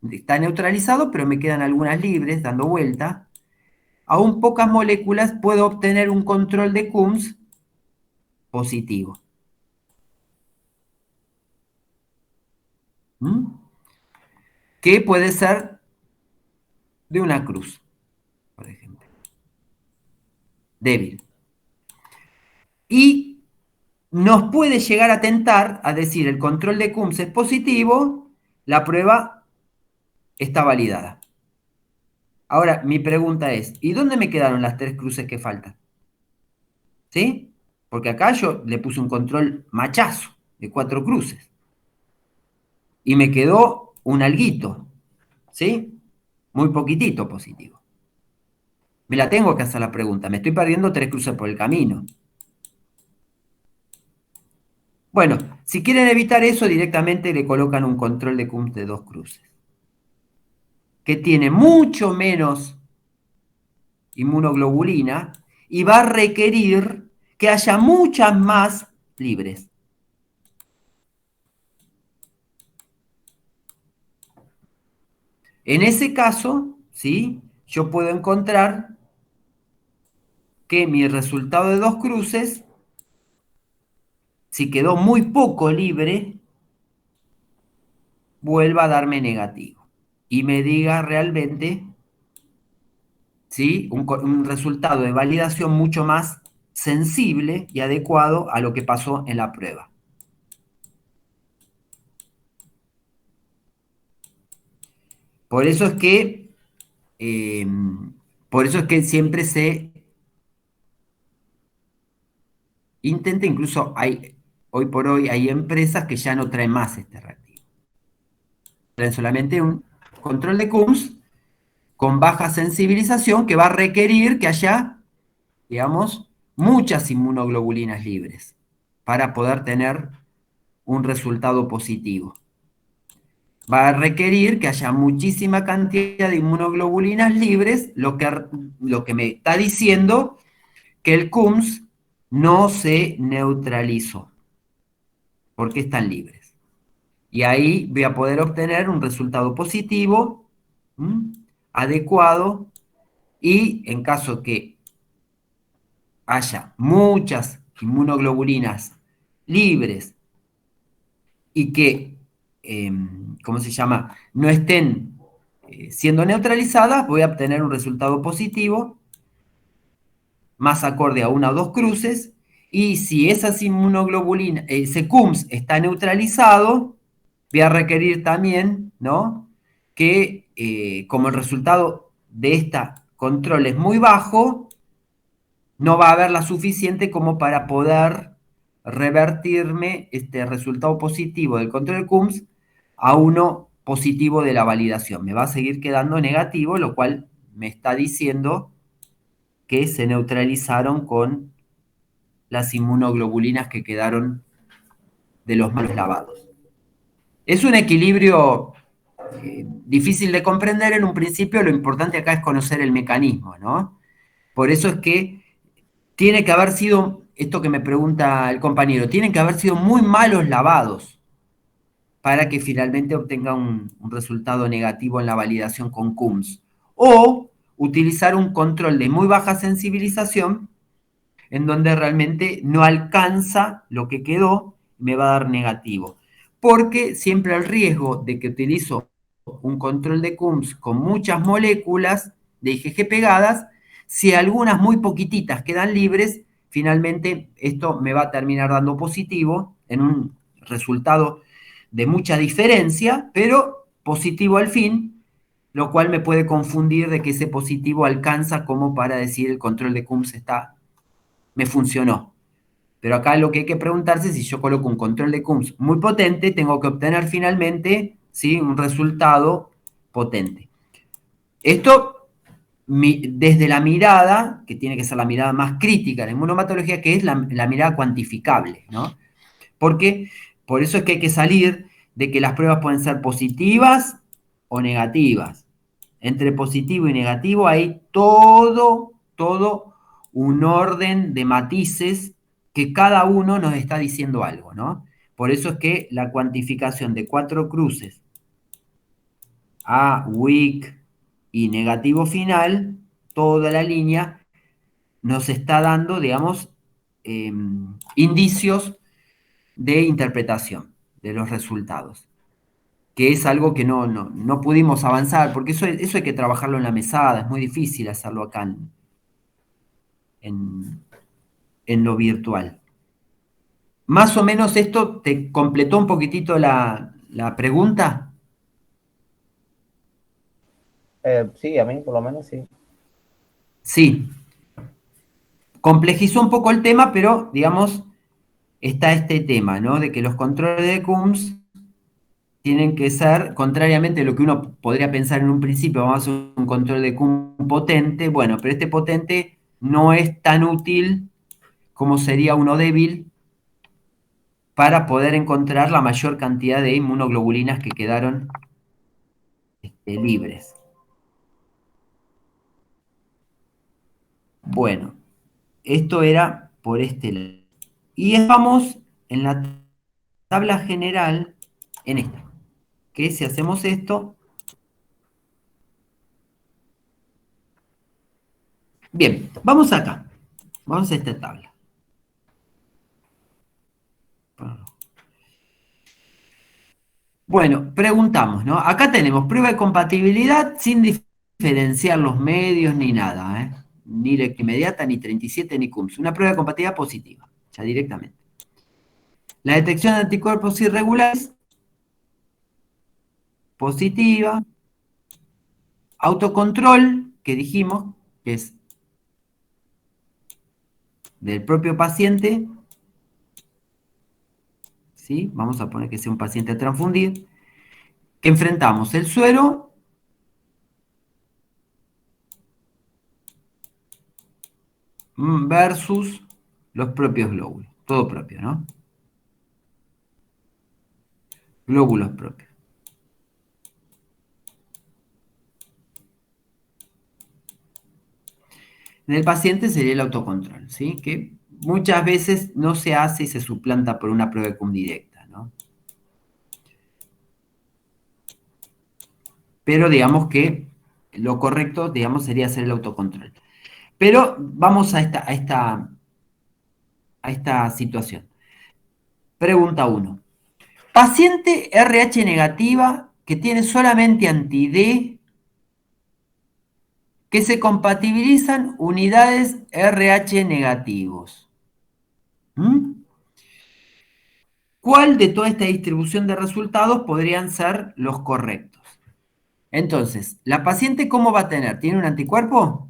está neutralizado, pero me quedan algunas libres dando vuelta, aún pocas moléculas puedo obtener un control de Coombs positivo. Que puede ser de una cruz, por ejemplo. Débil. Y nos puede llegar a tentar a decir el control de Coombs es positivo, la prueba está validada. Ahora, mi pregunta es, ¿y dónde me quedaron las 3 cruces que faltan? ¿Sí? Porque acá yo le puse un control machazo de 4 cruces. Y me quedó un alguito, ¿sí? Muy poquitito positivo. Me la tengo que hacer la pregunta. Me estoy perdiendo 3 cruces por el camino. Bueno, si quieren evitar eso, directamente le colocan un control de Coombs de 2 cruces, que tiene mucho menos inmunoglobulina y va a requerir que haya muchas más libres. En ese caso, ¿sí? Yo puedo encontrar que mi resultado de 2 cruces, si quedó muy poco libre, vuelva a darme negativo y me diga realmente, ¿sí? un resultado de validación mucho más sensible y adecuado a lo que pasó en la prueba. Por eso es que, siempre se intenta, incluso hoy por hoy hay empresas que ya no traen más este reactivo. Traen solamente un control de Coombs con baja sensibilización que va a requerir que haya, digamos, muchas inmunoglobulinas libres para poder tener un resultado positivo. Va a requerir que haya muchísima cantidad de inmunoglobulinas libres, lo que me está diciendo que el Coombs no se neutralizó, porque están libres. Y ahí voy a poder obtener un resultado positivo, adecuado Y en caso que haya muchas inmunoglobulinas libres y que, ¿cómo se llama?, no estén siendo neutralizadas, voy a obtener un resultado positivo más acorde a una o dos cruces, y si esas inmunoglobulinas, ese CUMS está neutralizado, voy a requerir también, ¿no?, que como el resultado de esta control es muy bajo, no va a haber la suficiente como para poder revertirme este resultado positivo del control de CUMS a uno positivo de la validación. Me va a seguir quedando negativo, lo cual me está diciendo que se neutralizaron con las inmunoglobulinas que quedaron de los manos lavados. Es un equilibrio difícil de comprender en un principio. Lo importante acá es conocer el mecanismo, ¿no? Por eso es que tiene que haber sido, esto que me pregunta el compañero, tienen que haber sido muy malos lavados para que finalmente obtenga un resultado negativo en la validación con CUMS. O utilizar un control de muy baja sensibilización en donde realmente no alcanza lo que quedó, me va a dar negativo. Porque siempre el riesgo de que utilizo un control de CUMS con muchas moléculas de IgG pegadas, si algunas muy poquititas quedan libres, finalmente esto me va a terminar dando positivo en un resultado de mucha diferencia, pero positivo al fin, lo cual me puede confundir de que ese positivo alcanza como para decir el control de CUMS me funcionó. Pero acá lo que hay que preguntarse es si yo coloco un control de CUMS muy potente, tengo que obtener finalmente, ¿sí?, un resultado potente. Esto desde la mirada, que tiene que ser la mirada más crítica de la inmunomatología, que es la mirada cuantificable, ¿no? Porque por eso es que hay que salir de que las pruebas pueden ser positivas o negativas. Entre positivo y negativo hay todo un orden de matices que cada uno nos está diciendo algo, ¿no? Por eso es que la cuantificación de 4 cruces a weak y negativo final, toda la línea nos está dando, digamos, indicios de interpretación de los resultados, que es algo que no pudimos avanzar, porque eso hay que trabajarlo en la mesada, es muy difícil hacerlo acá en lo virtual. Más o menos esto te completó un poquitito la pregunta. Sí, a mí por lo menos sí. Sí, complejizó un poco el tema, pero digamos, está este tema, ¿no? De que los controles de CUMS tienen que ser, contrariamente a lo que uno podría pensar en un principio, vamos a hacer un control de CUMS potente, bueno, pero este potente no es tan útil como sería uno débil para poder encontrar la mayor cantidad de inmunoglobulinas que quedaron libres. Bueno, esto era por este lado. Y vamos en la tabla general, en esta, que si hacemos esto, bien, vamos acá, vamos a esta tabla. Bueno, preguntamos, ¿no? Acá tenemos prueba de compatibilidad sin diferenciar los medios ni nada, ¿eh? Ni inmediata, ni 37, ni CUMS. Una prueba de compatibilidad positiva, ya directamente. La detección de anticuerpos irregulares, positiva. Autocontrol, que dijimos, que es del propio paciente, ¿sí? Vamos a poner que sea un paciente a transfundir. Enfrentamos el suero versus los propios glóbulos. Todo propio, ¿no? Glóbulos propios. En el paciente sería el autocontrol, ¿sí? Que muchas veces no se hace y se suplanta por una prueba de CUM directa, ¿no? Pero digamos que lo correcto, digamos, sería hacer el autocontrol. Pero vamos a esta situación. Pregunta 1. Paciente RH negativa que tiene solamente anti-D que se compatibilizan unidades RH negativos. ¿Mm? ¿Cuál de toda esta distribución de resultados podrían ser los correctos? Entonces, ¿la paciente cómo va a tener? ¿Tiene un anticuerpo?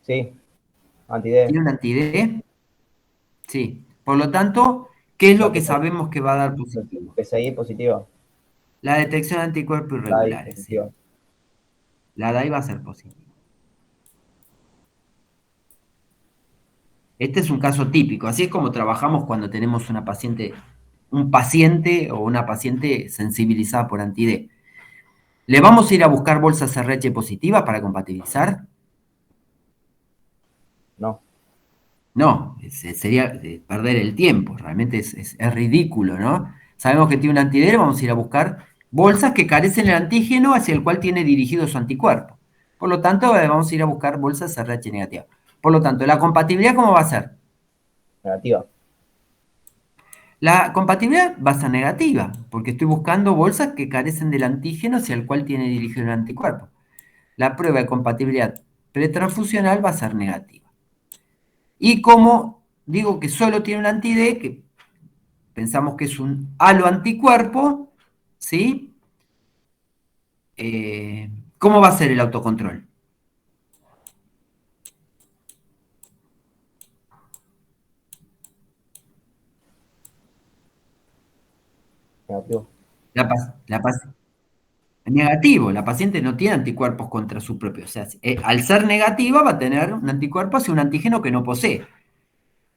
Sí, anti-D. ¿Tiene un anti-D? Sí. Por lo tanto, ¿qué es La lo que PCI, sabemos que va a dar positivo? PCI positivo. La detección de anticuerpos La I irregulares, sí. positivo. La DAI va a ser positiva. Este es un caso típico. Así es como trabajamos cuando tenemos un paciente o una paciente sensibilizada por anti-D. ¿Le vamos a ir a buscar bolsas RH positivas para compatibilizar? No, No, sería perder el tiempo. Realmente es ridículo, ¿no? Sabemos que tiene un anti-D, vamos a ir a buscar bolsas que carecen del antígeno hacia el cual tiene dirigido su anticuerpo. Por lo tanto, vamos a ir a buscar bolsas RH negativas. Por lo tanto, ¿la compatibilidad cómo va a ser? negativa. La compatibilidad va a ser negativa, porque estoy buscando bolsas que carecen del antígeno hacia el cual tiene dirigido el anticuerpo. La prueba de compatibilidad pretransfusional va a ser negativa. Y como digo que solo tiene un anti-D, que pensamos que es un haloanticuerpo, ¿sí? ¿Cómo va a ser el autocontrol? Negativo. Negativo, la paciente no tiene anticuerpos contra su propio. O sea, al ser negativa va a tener un anticuerpo hacia un antígeno que no posee.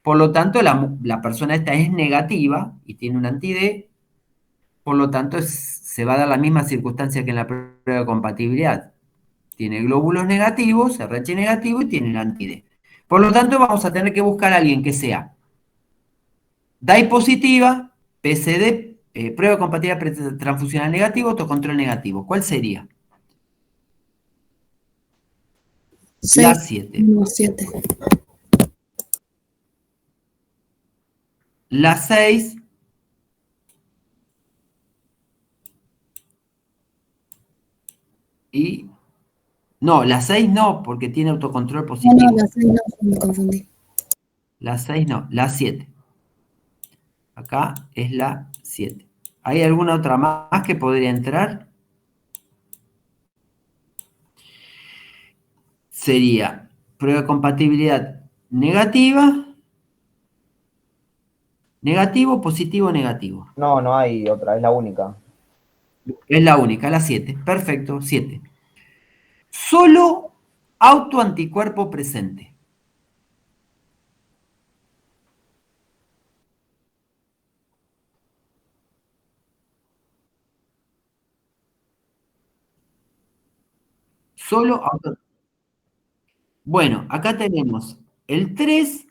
Por lo tanto, la persona esta es negativa y tiene un anti-D, por lo tanto se va a dar la misma circunstancia que en la prueba de compatibilidad. Tiene glóbulos negativos, RH negativo y tiene el anti-D. Por lo tanto, vamos a tener que buscar a alguien que sea DAI positiva, PCD, prueba de compatibilidad transfusional negativo, autocontrol negativo. ¿Cuál sería? La 6, 7. 7. La 6. Y... No, la 6 no, porque tiene autocontrol No, positivo. la 6 no, me confundí. La 6 no, la 7. Acá es la 7. ¿Hay alguna otra más que podría entrar? Sería prueba de compatibilidad negativa, negativo, positivo, negativo. No, no hay otra, es la única. Es la única, la 7. Perfecto, 7. Solo autoanticuerpo presente. Solo auto. Bueno, acá tenemos el 3.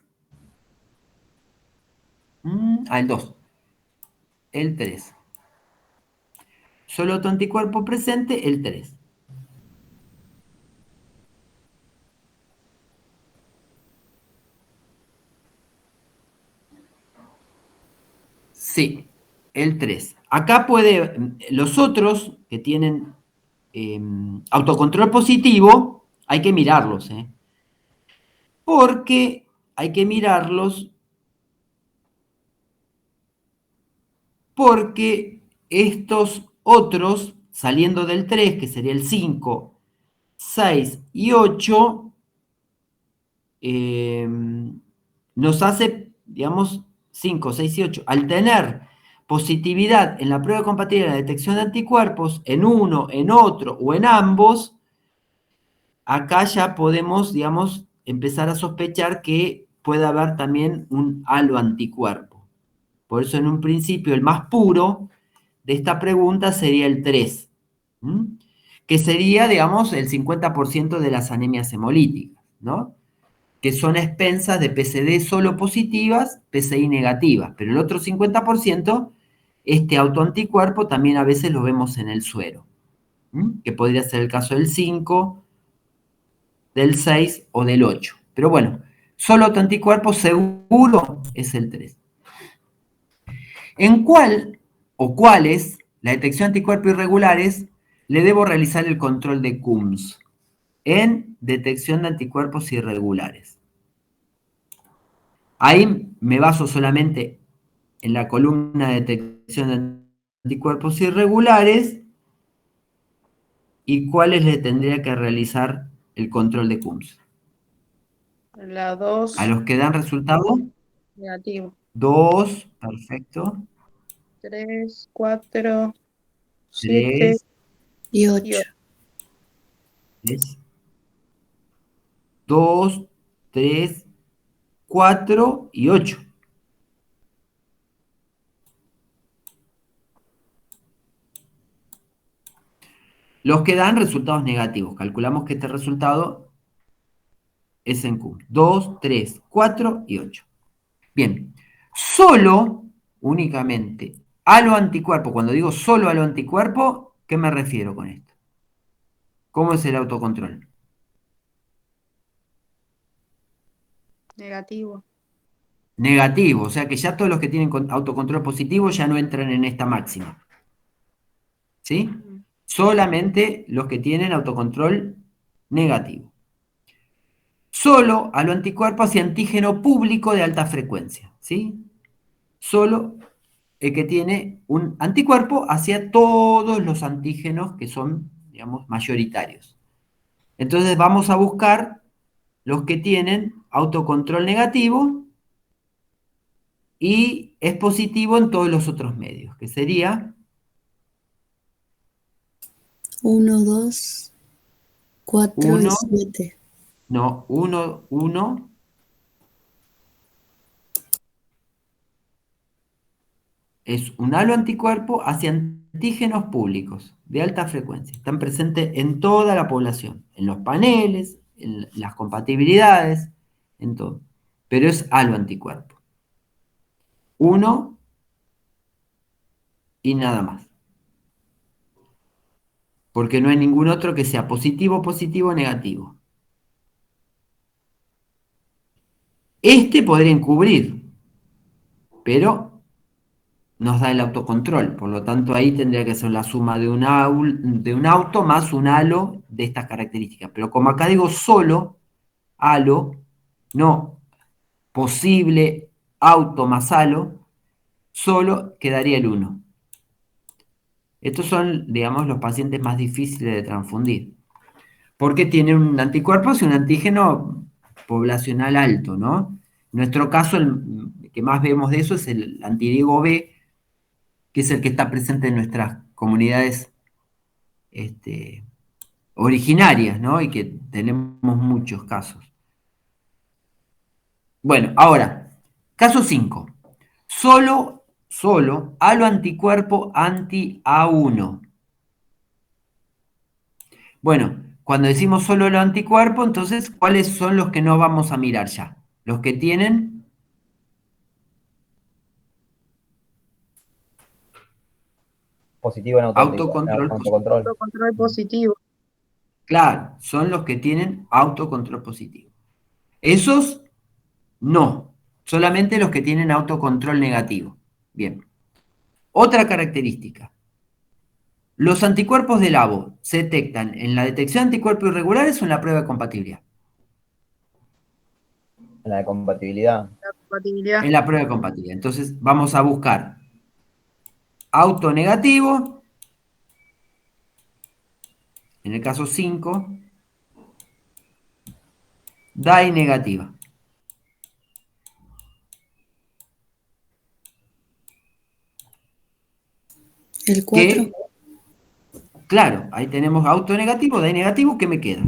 El 2. El 3. Solo autoanticuerpo presente, el 3. Sí, el 3. Acá los otros que tienen autocontrol positivo, hay que mirarlos, porque hay que mirarlos porque estos otros, saliendo del 3, que sería el 5, 6 y 8, nos hace, digamos, 5, 6 y 8, al tener positividad en la prueba de compatibilidad de la detección de anticuerpos, en uno, en otro o en ambos, acá ya podemos, digamos, empezar a sospechar que puede haber también un haloanticuerpo. Por eso en un principio el más puro de esta pregunta sería el 3, que sería, digamos, el 50% de las anemias hemolíticas, ¿no? Que son expensas de PCD solo positivas, PCI negativas, pero el otro 50%, este autoanticuerpo también a veces lo vemos en el suero. que podría ser el caso del 5, del 6 o del 8. Pero bueno, solo autoanticuerpo seguro es el 3. ¿En cuál o cuáles la detección de anticuerpos irregulares le debo realizar el control de Coombs? En detección de anticuerpos irregulares. Ahí me baso solamente en la columna de detección de anticuerpos irregulares y cuáles le tendría que realizar el control de Coombs. La 2, A los que dan resultado, negativo. 2, perfecto, 3, 4, 7 3, Y y 8. 3, 2, 3, 4 y 8. Los que dan resultados negativos. Calculamos que este resultado es en Q. 2, 3, 4 y 8. Bien. Solo, únicamente, a lo anticuerpo. Cuando digo solo a lo anticuerpo, ¿qué me refiero con esto? ¿Cómo es el autocontrol? negativo. Negativo. O sea que ya todos los que tienen autocontrol positivo ya no entran en esta máxima. ¿Sí? Solamente los que tienen autocontrol negativo. Solo a lo anticuerpo hacia antígeno público de alta frecuencia. ¿Sí? Solo el que tiene un anticuerpo hacia todos los antígenos que son, digamos, mayoritarios. Entonces vamos a buscar los que tienen autocontrol negativo y es positivo en todos los otros medios, que sería 1, 2, 4 y 1, 7. no, 1, 1, es un halo anticuerpo hacia antígenos públicos de alta frecuencia. Están presentes en toda la población, en los paneles, en las compatibilidades, en todo. Pero es halo anticuerpo. 1 y nada más. Porque no hay ningún otro que sea positivo, positivo o negativo. Este podría encubrir, pero nos da el autocontrol. Por lo tanto, ahí tendría que ser la suma de un auto más un halo de estas características. Pero como acá digo solo halo, no posible auto más halo, solo quedaría el 1. Estos son, digamos, los pacientes más difíciles de transfundir. Porque tienen un anticuerpo y un antígeno poblacional alto, ¿no? En nuestro caso, el que más vemos de eso es el antidiego B, que es el que está presente en nuestras comunidades originarias, ¿no? Y que tenemos muchos casos. Bueno, ahora, caso 5. Solo halo anticuerpo anti-A1. Bueno, cuando decimos solo halo anticuerpo, entonces, ¿cuáles son los que no vamos a mirar ya? Los que tienen Positivo en autocontrol positivo. autocontrol. Autocontrol positivo. Claro, son los que tienen autocontrol positivo. Esos no, solamente los que tienen autocontrol negativo. Bien. Otra característica. Los anticuerpos de Labo se detectan en la detección de anticuerpos irregulares o en la prueba de compatibilidad. En la de compatibilidad. La compatibilidad. En la prueba de compatibilidad. Entonces vamos a buscar auto negativo, en el caso 5, DAI negativa. El 4. Que, claro, ahí tenemos auto negativo, DAI negativo, ¿qué me queda?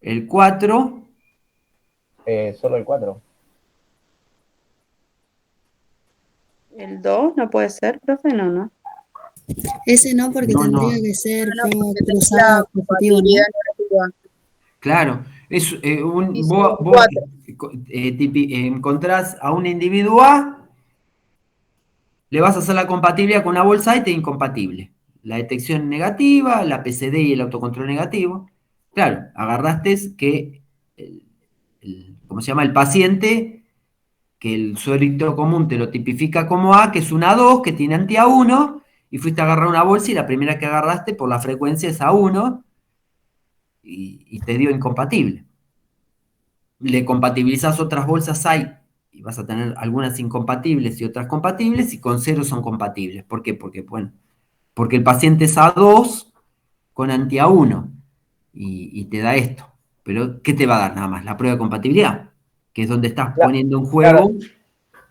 El 4, Solo el 4. El 2 no puede ser, profe, no, ¿no? Ese no, porque no, tendría no, que ser No, prueba porque tenés cruzada la positivo, ¿no? compatibilidad negativa. claro. Es Dice vos, el 4. encontrás a un individuo A le vas a hacer la compatibilidad con una bolsa y te es incompatible. La detección negativa, la PCD y el autocontrol negativo. Claro, agarraste que, ¿cómo se llama? El paciente, que el suero común te lo tipifica como A, que es una A2, que tiene anti-A1, y fuiste a agarrar una bolsa y la primera que agarraste por la frecuencia es A1 y te dio incompatible. Le compatibilizas otras bolsas hay y vas a tener algunas incompatibles y otras compatibles y con cero son compatibles. ¿Por qué? Porque el paciente es A2 con anti-A1 y te da esto. Pero, ¿qué te va a dar nada más? La prueba de compatibilidad, que es donde estás poniendo en juego Claro,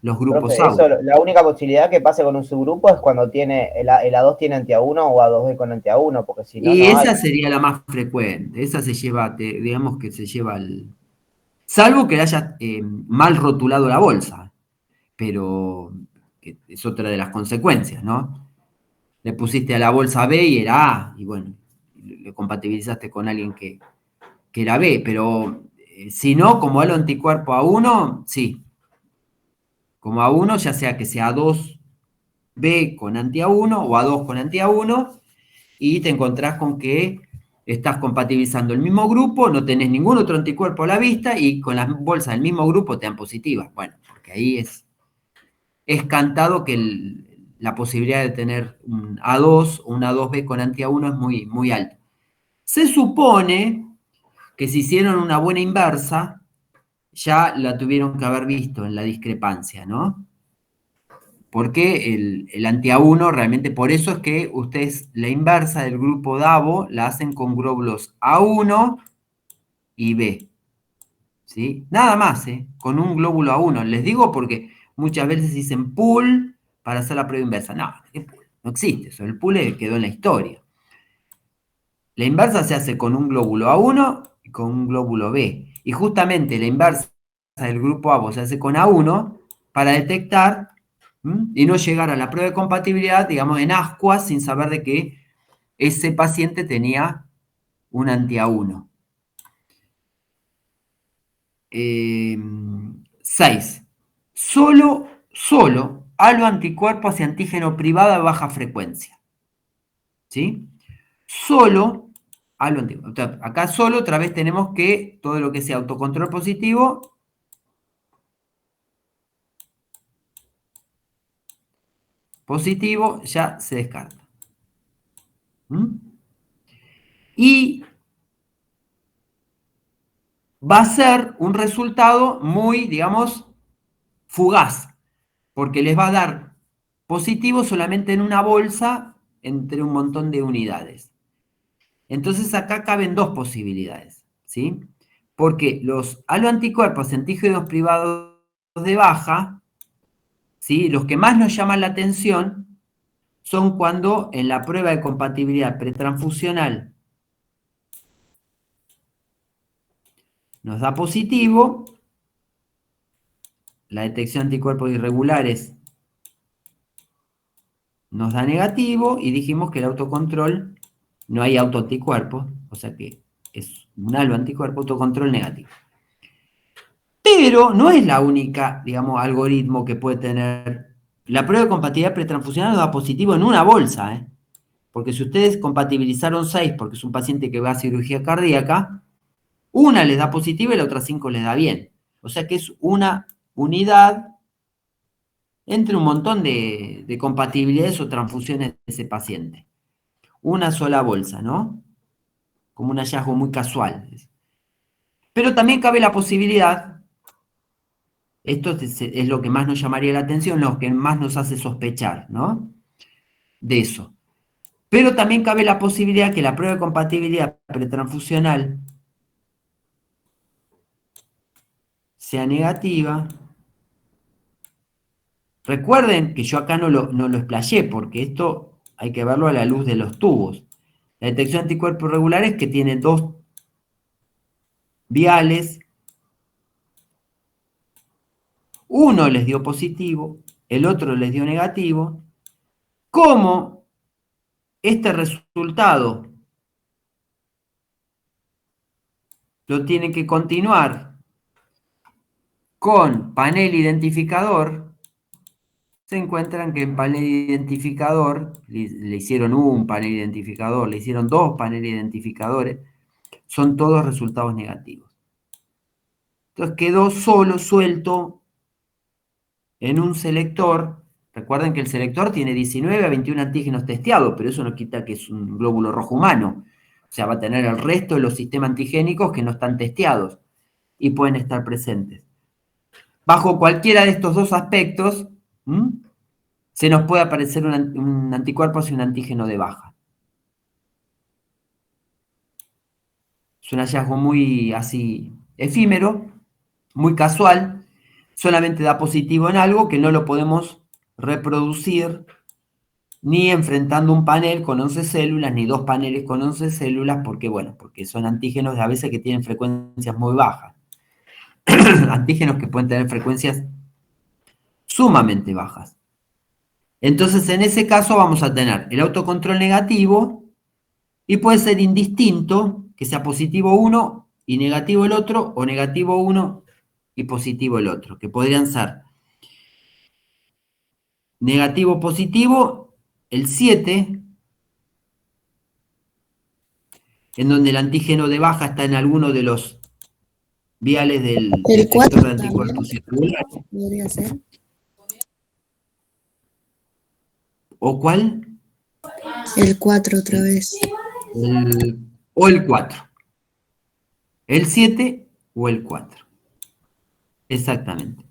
los grupos profe, eso, AU. la única posibilidad que pase con un subgrupo es cuando tiene el A2 tiene anti-A1 o A2B con anti-A1, porque si no, Y no hay. esa sería la más frecuente. Esa se lleva, digamos que se lleva el. Salvo que le hayas mal rotulado la bolsa, pero es otra de las consecuencias, ¿no? Le pusiste a la bolsa B y era A, y bueno, le compatibilizaste con alguien que era B, pero si no, como halo anticuerpo A1, sí. Como A1, ya sea que sea A2B con anti-A1 o A2 con anti-A1, y te encontrás con que estás compatibilizando el mismo grupo, no tenés ningún otro anticuerpo a la vista y con las bolsas del mismo grupo te dan positivas. Bueno, porque ahí es cantado que la posibilidad de tener un A2 o un A2B con anti-A1 es muy, muy alta. Se supone que si hicieron una buena inversa, ya la tuvieron que haber visto en la discrepancia, ¿no? Porque el anti-A1 realmente, por eso es que ustedes la inversa del grupo DAVO la hacen con glóbulos A1 y B, ¿sí? Nada más, ¿eh? Con un glóbulo A1. Les digo porque muchas veces dicen pool para hacer la prueba inversa. No, ¿qué pool? No existe eso, el pool quedó en la historia. La inversa se hace con un glóbulo A1 y con un glóbulo B. Y justamente la inversa del grupo A se hace con A1 para detectar y no llegar a la prueba de compatibilidad, digamos, en ascuas sin saber de que ese paciente tenía un anti-A1. 6. Solo halo anticuerpo hacia antígeno privado de baja frecuencia. ¿Sí? Solo halo anticuerpo. Acá solo otra vez tenemos que todo lo que sea autocontrol positivo ya se descarta. Y va a ser un resultado muy, digamos, fugaz, porque les va a dar positivo solamente en una bolsa entre un montón de unidades. Entonces acá caben dos posibilidades, ¿sí? Porque los haloanticuerpos antígenos privados de baja, ¿sí? Los que más nos llaman la atención son cuando en la prueba de compatibilidad pretransfusional nos da positivo, la detección de anticuerpos irregulares nos da negativo y dijimos que el autocontrol no hay autoanticuerpos, o sea que es un halo anticuerpo, autocontrol negativo. Pero no es la única, digamos, algoritmo que puede tener. La prueba de compatibilidad pretransfusional nos da positivo en una bolsa, ¿eh? Porque si ustedes compatibilizaron 6 porque es un paciente que va a cirugía cardíaca, una les da positivo y la otra 5 les da bien. O sea que es una unidad entre un montón de compatibilidades o transfusiones de ese paciente. Una sola bolsa, ¿no? Como un hallazgo muy casual. Pero también cabe la posibilidad, esto es lo que más nos llamaría la atención, lo que más nos hace sospechar, ¿no? De eso. Pero también cabe la posibilidad que la prueba de compatibilidad pretransfusional sea negativa. Recuerden que yo acá no lo explayé, porque esto hay que verlo a la luz de los tubos. La detección de anticuerpos regulares que tiene dos viales, uno les dio positivo, el otro les dio negativo. ¿Cómo este resultado lo tienen que continuar con panel identificador? se encuentran que en panel identificador, le hicieron un panel identificador, le hicieron dos paneles identificadores, son todos resultados negativos. Entonces quedó solo suelto en un selector. Recuerden que el selector tiene 19 a 21 antígenos testeados, pero eso no quita que es un glóbulo rojo humano. O sea, va a tener el resto de los sistemas antigénicos que no están testeados y pueden estar presentes. Bajo cualquiera de estos dos aspectos, se nos puede aparecer un anticuerpo y un antígeno de baja. Es un hallazgo muy así efímero, muy casual, solamente da positivo en algo que no lo podemos reproducir ni enfrentando un panel con 11 células, ni dos paneles con 11 células, porque son antígenos a veces que tienen frecuencias muy bajas. Antígenos que pueden tener frecuencias sumamente bajas. Entonces, en ese caso vamos a tener el autocontrol negativo y puede ser indistinto, que sea positivo uno y negativo el otro, o negativo uno y positivo el otro, que podrían ser negativo positivo, el 7, en donde el antígeno de baja está en alguno de los viales del El detector 4 de anticuerpos irregulares. podría ser. ¿O cuál? El 4 otra vez. O el 4. El 7 o el 4. Exactamente.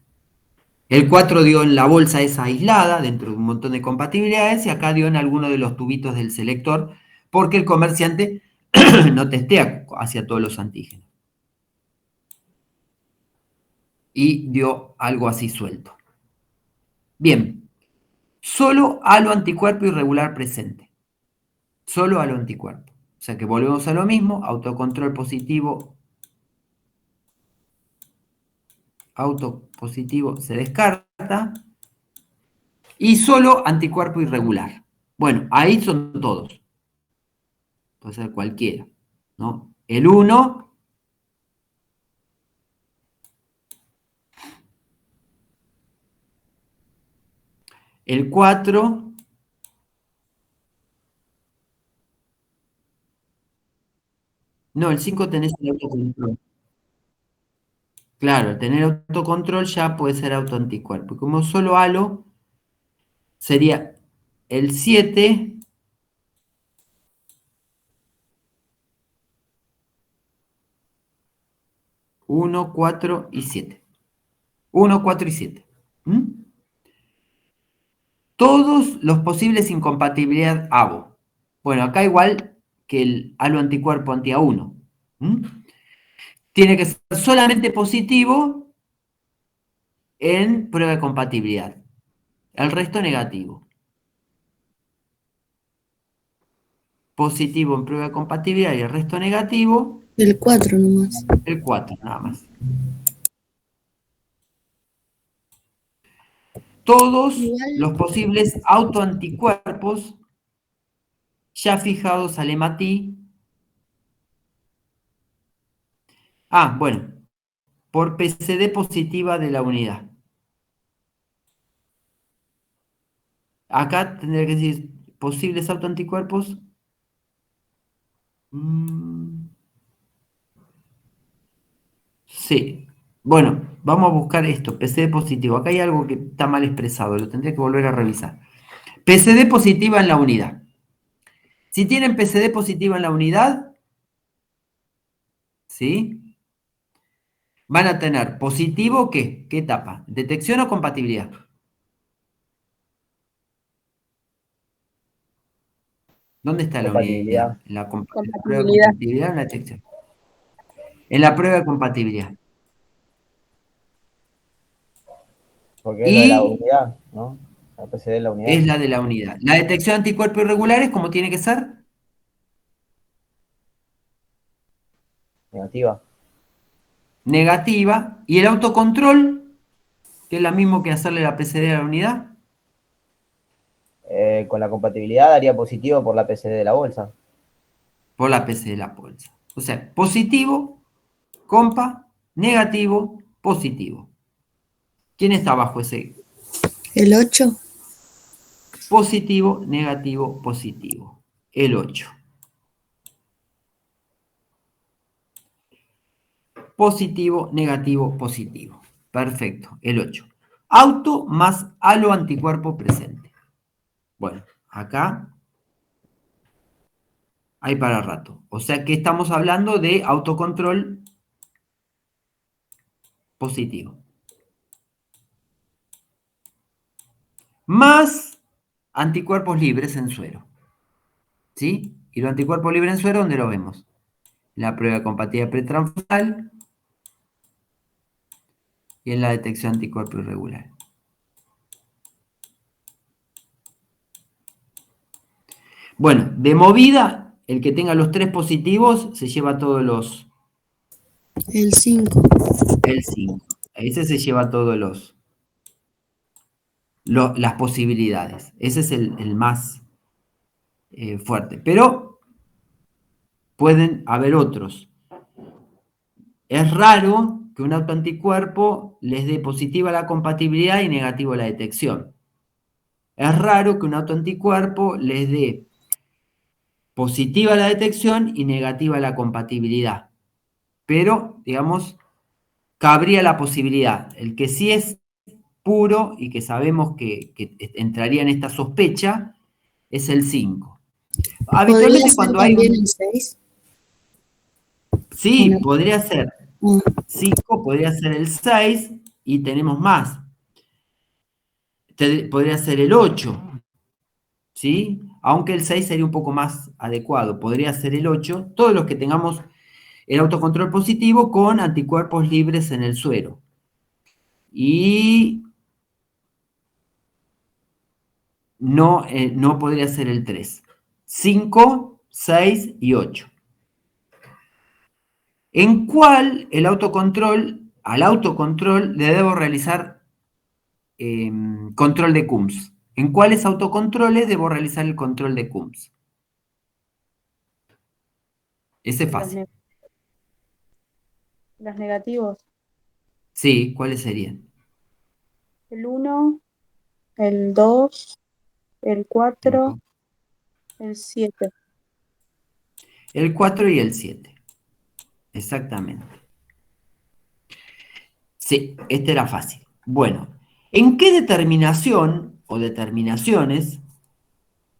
El 4 dio en la bolsa esa aislada, dentro de un montón de compatibilidades, y acá dio en alguno de los tubitos del selector, porque el comerciante no testea hacia todos los antígenos. Y dio algo así suelto. Bien, solo halo anticuerpo irregular presente. Solo halo anticuerpo. O sea que volvemos a lo mismo, autocontrol positivo. Autopositivo se descarta. Y solo anticuerpo irregular. Bueno, ahí son todos. Puede ser cualquiera, ¿no? El 1, el 4, no, el 5 tenés el autocontrol. Claro, al tener autocontrol ya puede ser autoanticuerpo. Y como solo halo, sería el 7, uno, 4 y 7. 1, 4 y 7. Todos los posibles incompatibilidad ABO. Bueno, acá igual que el halo anticuerpo anti-A1. Tiene que ser solamente positivo en prueba de compatibilidad. El resto negativo. Positivo en prueba de compatibilidad y el resto negativo. El 4 nomás. El 4, nada más. Todos los posibles autoanticuerpos ya fijados al hematí. Bueno, por PCD positiva de la unidad. Acá tendría que decir posibles autoanticuerpos. Sí. Bueno, vamos a buscar esto, PCD positivo. Acá hay algo que está mal expresado, lo tendría que volver a revisar. PCD positiva en la unidad. Si tienen PCD positiva en la unidad, ¿sí? Van a tener positivo, ¿qué? ¿Qué etapa? ¿Detección o compatibilidad? ¿Dónde está la Compatibilidad. unidad? ¿En la prueba de Compatibilidad. compatibilidad o en la detección? En la prueba de compatibilidad. Porque es lo de la Y unidad, ¿no? La PCD de la unidad. es la de la unidad. La detección de anticuerpos irregulares, ¿cómo tiene que ser? Negativa. Negativa. Y el autocontrol, que es lo mismo que hacerle la PCD a la unidad. Con la compatibilidad daría positivo por la PCD de la bolsa. Por la PC de la bolsa. O sea, positivo, compa, negativo, positivo. ¿Quién está bajo ese? El 8. positivo, negativo, positivo. El 8. Positivo, negativo, positivo. Perfecto, el 8. Auto más halo anticuerpo presente. Bueno, acá hay para rato. O sea que estamos hablando de autocontrol positivo. Más anticuerpos libres en suero. ¿Sí? Y los anticuerpos libres en suero, ¿dónde lo vemos? La prueba de compatibilidad pretransfusal y en la detección de anticuerpo irregular. Bueno, de movida, el que tenga los 3 positivos se lleva todos los... El 5. El 5. Ese se lleva todos las posibilidades. Ese es el más fuerte. Pero pueden haber otros. Es raro que un autoanticuerpo les dé positiva la compatibilidad y negativo la detección. Es raro que un autoanticuerpo les dé positiva la detección y negativa la compatibilidad. Pero, digamos, cabría la posibilidad. El que sí es puro y que sabemos que entraría en esta sospecha es el 5. ¿Podría Habitualmente ser cuando hay también un... el 6? ¿O Sí, no? podría ser 5, podría ser el 6 y tenemos más. Podría ser el 8, ¿sí? Aunque el 6 sería un poco más adecuado. Podría ser el 8. Todos los que tengamos el autocontrol positivo con anticuerpos libres en el suero. Y no podría ser el 3. 5, 6 y 8. ¿En cuál al autocontrol le debo realizar control de CUMS? ¿En cuáles autocontroles debo realizar el control de CUMS? Ese es Los, fácil. los negativos. Sí, ¿cuáles serían? El 1, el 2, el 4, el 7. El 4 y el 7. Exactamente. Sí, este era fácil. Bueno, ¿en qué determinación o determinaciones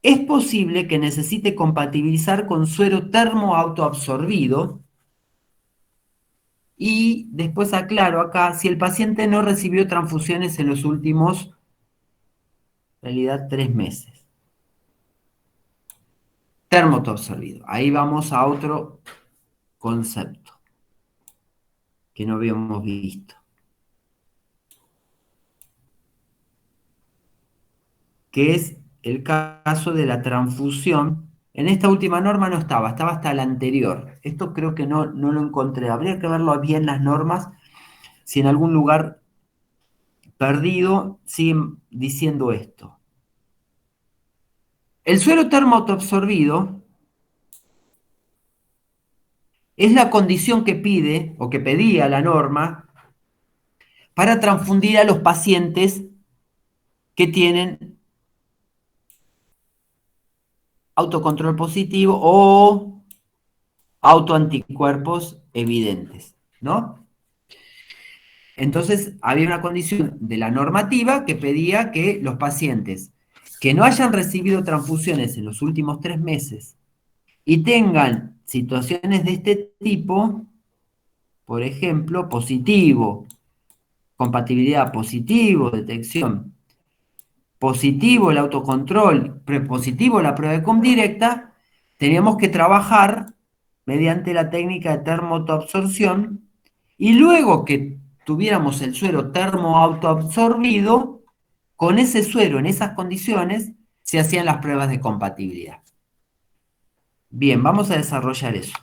es posible que necesite compatibilizar con suero termo autoabsorbido? Y después aclaro acá, si el paciente no recibió transfusiones en los últimos, en realidad, 3 meses. Termo autoabsorbido. Ahí vamos a otro concepto que no habíamos visto, que es el caso de la transfusión. En esta última norma no estaba hasta la anterior. Esto creo que no lo encontré. Habría que verlo bien las normas, si en algún lugar perdido siguen diciendo esto. El suero termo autoabsorbido es la condición que pide o que pedía la norma para transfundir a los pacientes que tienen autocontrol positivo o autoanticuerpos evidentes, ¿no? Entonces, había una condición de la normativa que pedía que los pacientes que no hayan recibido transfusiones en los últimos 3 meses y tengan situaciones de este tipo, por ejemplo, positivo, compatibilidad positivo, detección positivo el autocontrol, positivo la prueba de CUM directa, teníamos que trabajar mediante la técnica de termoautoabsorción y luego que tuviéramos el suero termoautoabsorbido, con ese suero en esas condiciones se hacían las pruebas de compatibilidad. Bien, vamos a desarrollar eso.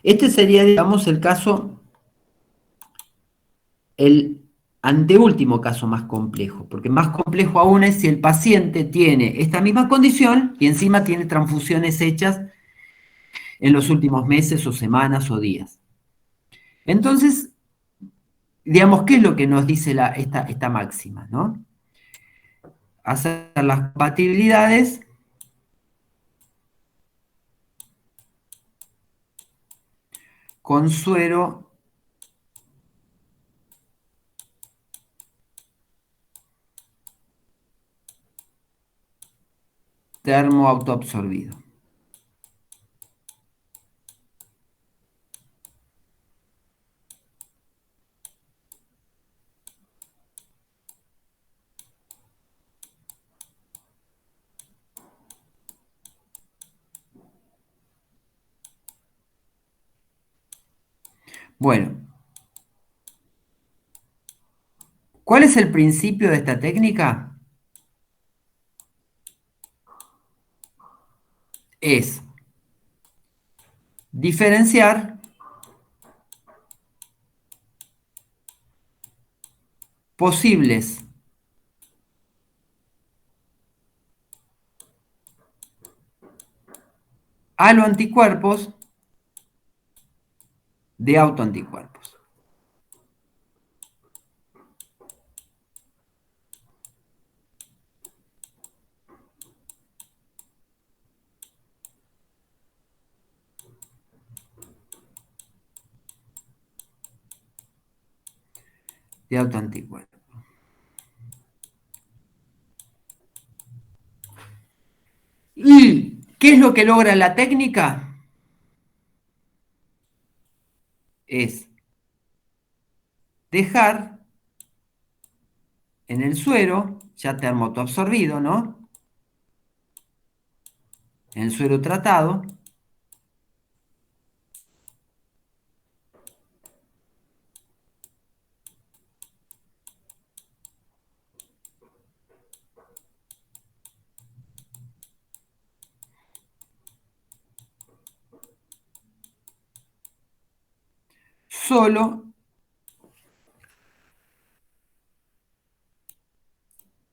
Este sería, digamos, el caso el anteúltimo caso más complejo, porque más complejo aún es si el paciente tiene esta misma condición y encima tiene transfusiones hechas en los últimos meses o semanas o días. Entonces, digamos, ¿qué es lo que nos dice esta máxima, ¿no? Hacer las compatibilidades con suero termoautoabsorbido. Bueno, ¿cuál es el principio de esta técnica? Es diferenciar posibles aloanticuerpos de autoanticuerpos. De autoanticuerpos. ¿Y qué es lo que logra la técnica? Es dejar en el suero, ya termoabsorbido, ¿no? En el suero tratado, solo,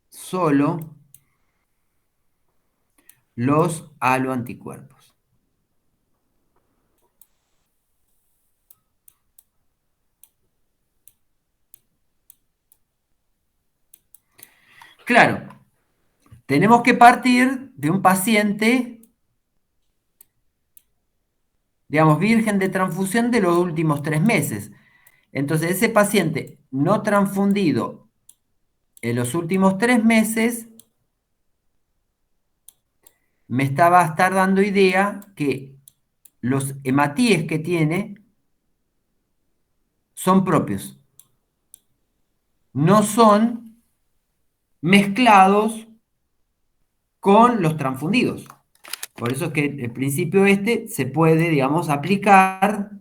solo los aloanticuerpos. Claro, tenemos que partir de un paciente, digamos, virgen de transfusión de los últimos 3 meses. Entonces, ese paciente no transfundido en los últimos 3 meses me va a estar dando idea que los hematíes que tiene son propios, no son mezclados con los transfundidos. Por eso es que el principio este se puede, digamos, aplicar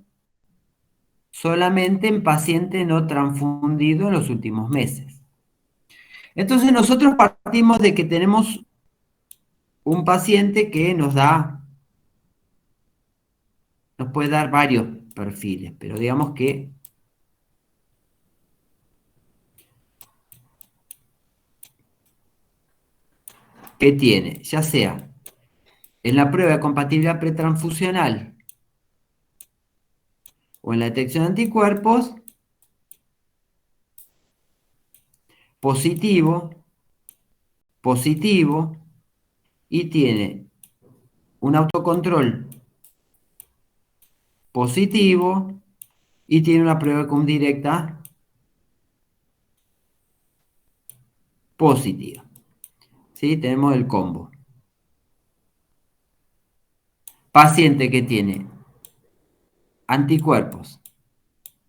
solamente en paciente no transfundido en los últimos meses. Entonces nosotros partimos de que tenemos un paciente que nos puede dar varios perfiles, pero digamos que tiene, ya sea en la prueba de compatibilidad pretransfusional o en la detección de anticuerpos, positivo, positivo, y tiene un autocontrol positivo y tiene una prueba com directa positiva. ¿Sí? Tenemos el combo. Paciente que tiene anticuerpos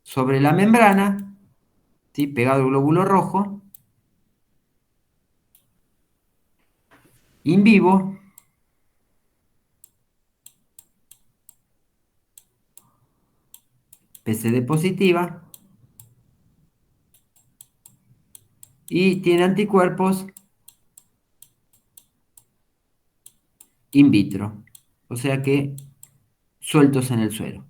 sobre la membrana, ¿sí? Pegado al glóbulo rojo, in vivo, PCD positiva, y tiene anticuerpos in vitro, o sea que sueltos en el suelo.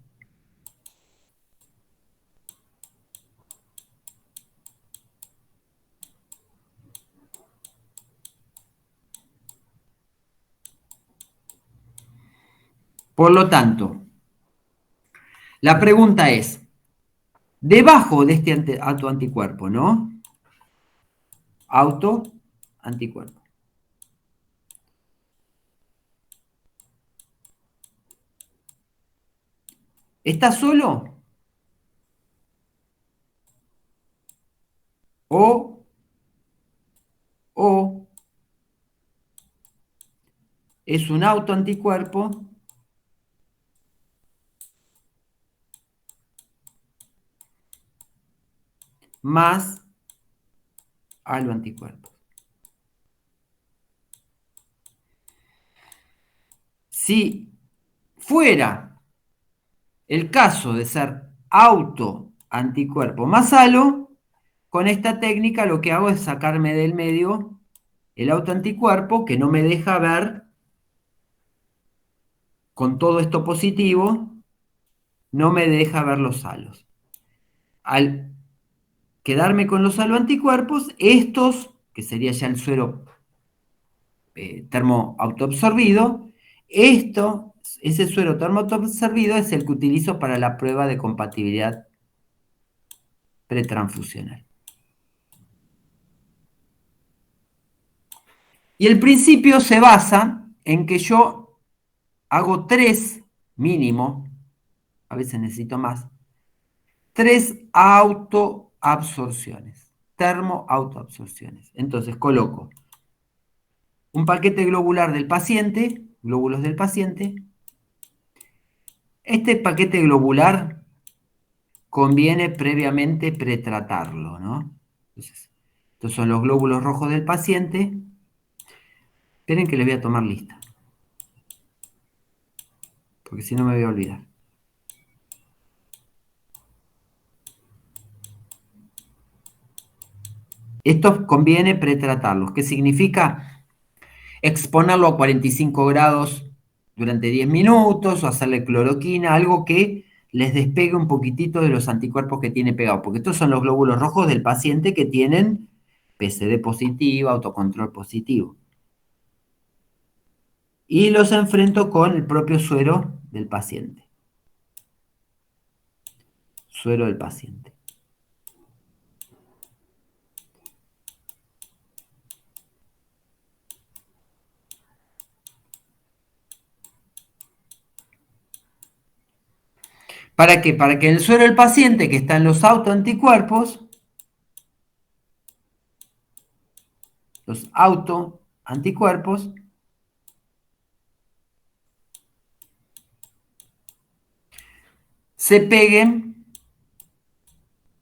Por lo tanto, la pregunta es, debajo de este autoanticuerpo, ¿no? Autoanticuerpo. ¿Está solo? O es un autoanticuerpo más algo anticuerpo. Si fuera el caso de ser autoanticuerpo más halo, con esta técnica lo que hago es sacarme del medio el autoanticuerpo que no me deja ver con todo esto positivo, no me deja ver los halos. Al quedarme con los haloanticuerpos, estos, que sería ya el suero termoautoabsorbido, ese suero termoautoabsorbido es el que utilizo para la prueba de compatibilidad pretransfusional. Y el principio se basa en que yo hago 3 mínimo, a veces necesito más, 3 autoabsorciones, termoautoabsorciones. Entonces coloco un paquete globular del paciente, glóbulos del paciente. Este paquete globular conviene previamente pretratarlo, ¿no? Entonces, estos son los glóbulos rojos del paciente. Esperen que les voy a tomar lista, porque si no me voy a olvidar. Estos conviene pretratarlos. ¿Qué significa? Exponerlo a 45 grados durante 10 minutos o hacerle cloroquina, algo que les despegue un poquitito de los anticuerpos que tiene pegado, porque estos son los glóbulos rojos del paciente que tienen PCD positiva, autocontrol positivo. Y los enfrento con el propio suero del paciente. Suero del paciente. ¿Para qué? Para que en el suero del paciente, que están los autoanticuerpos, se peguen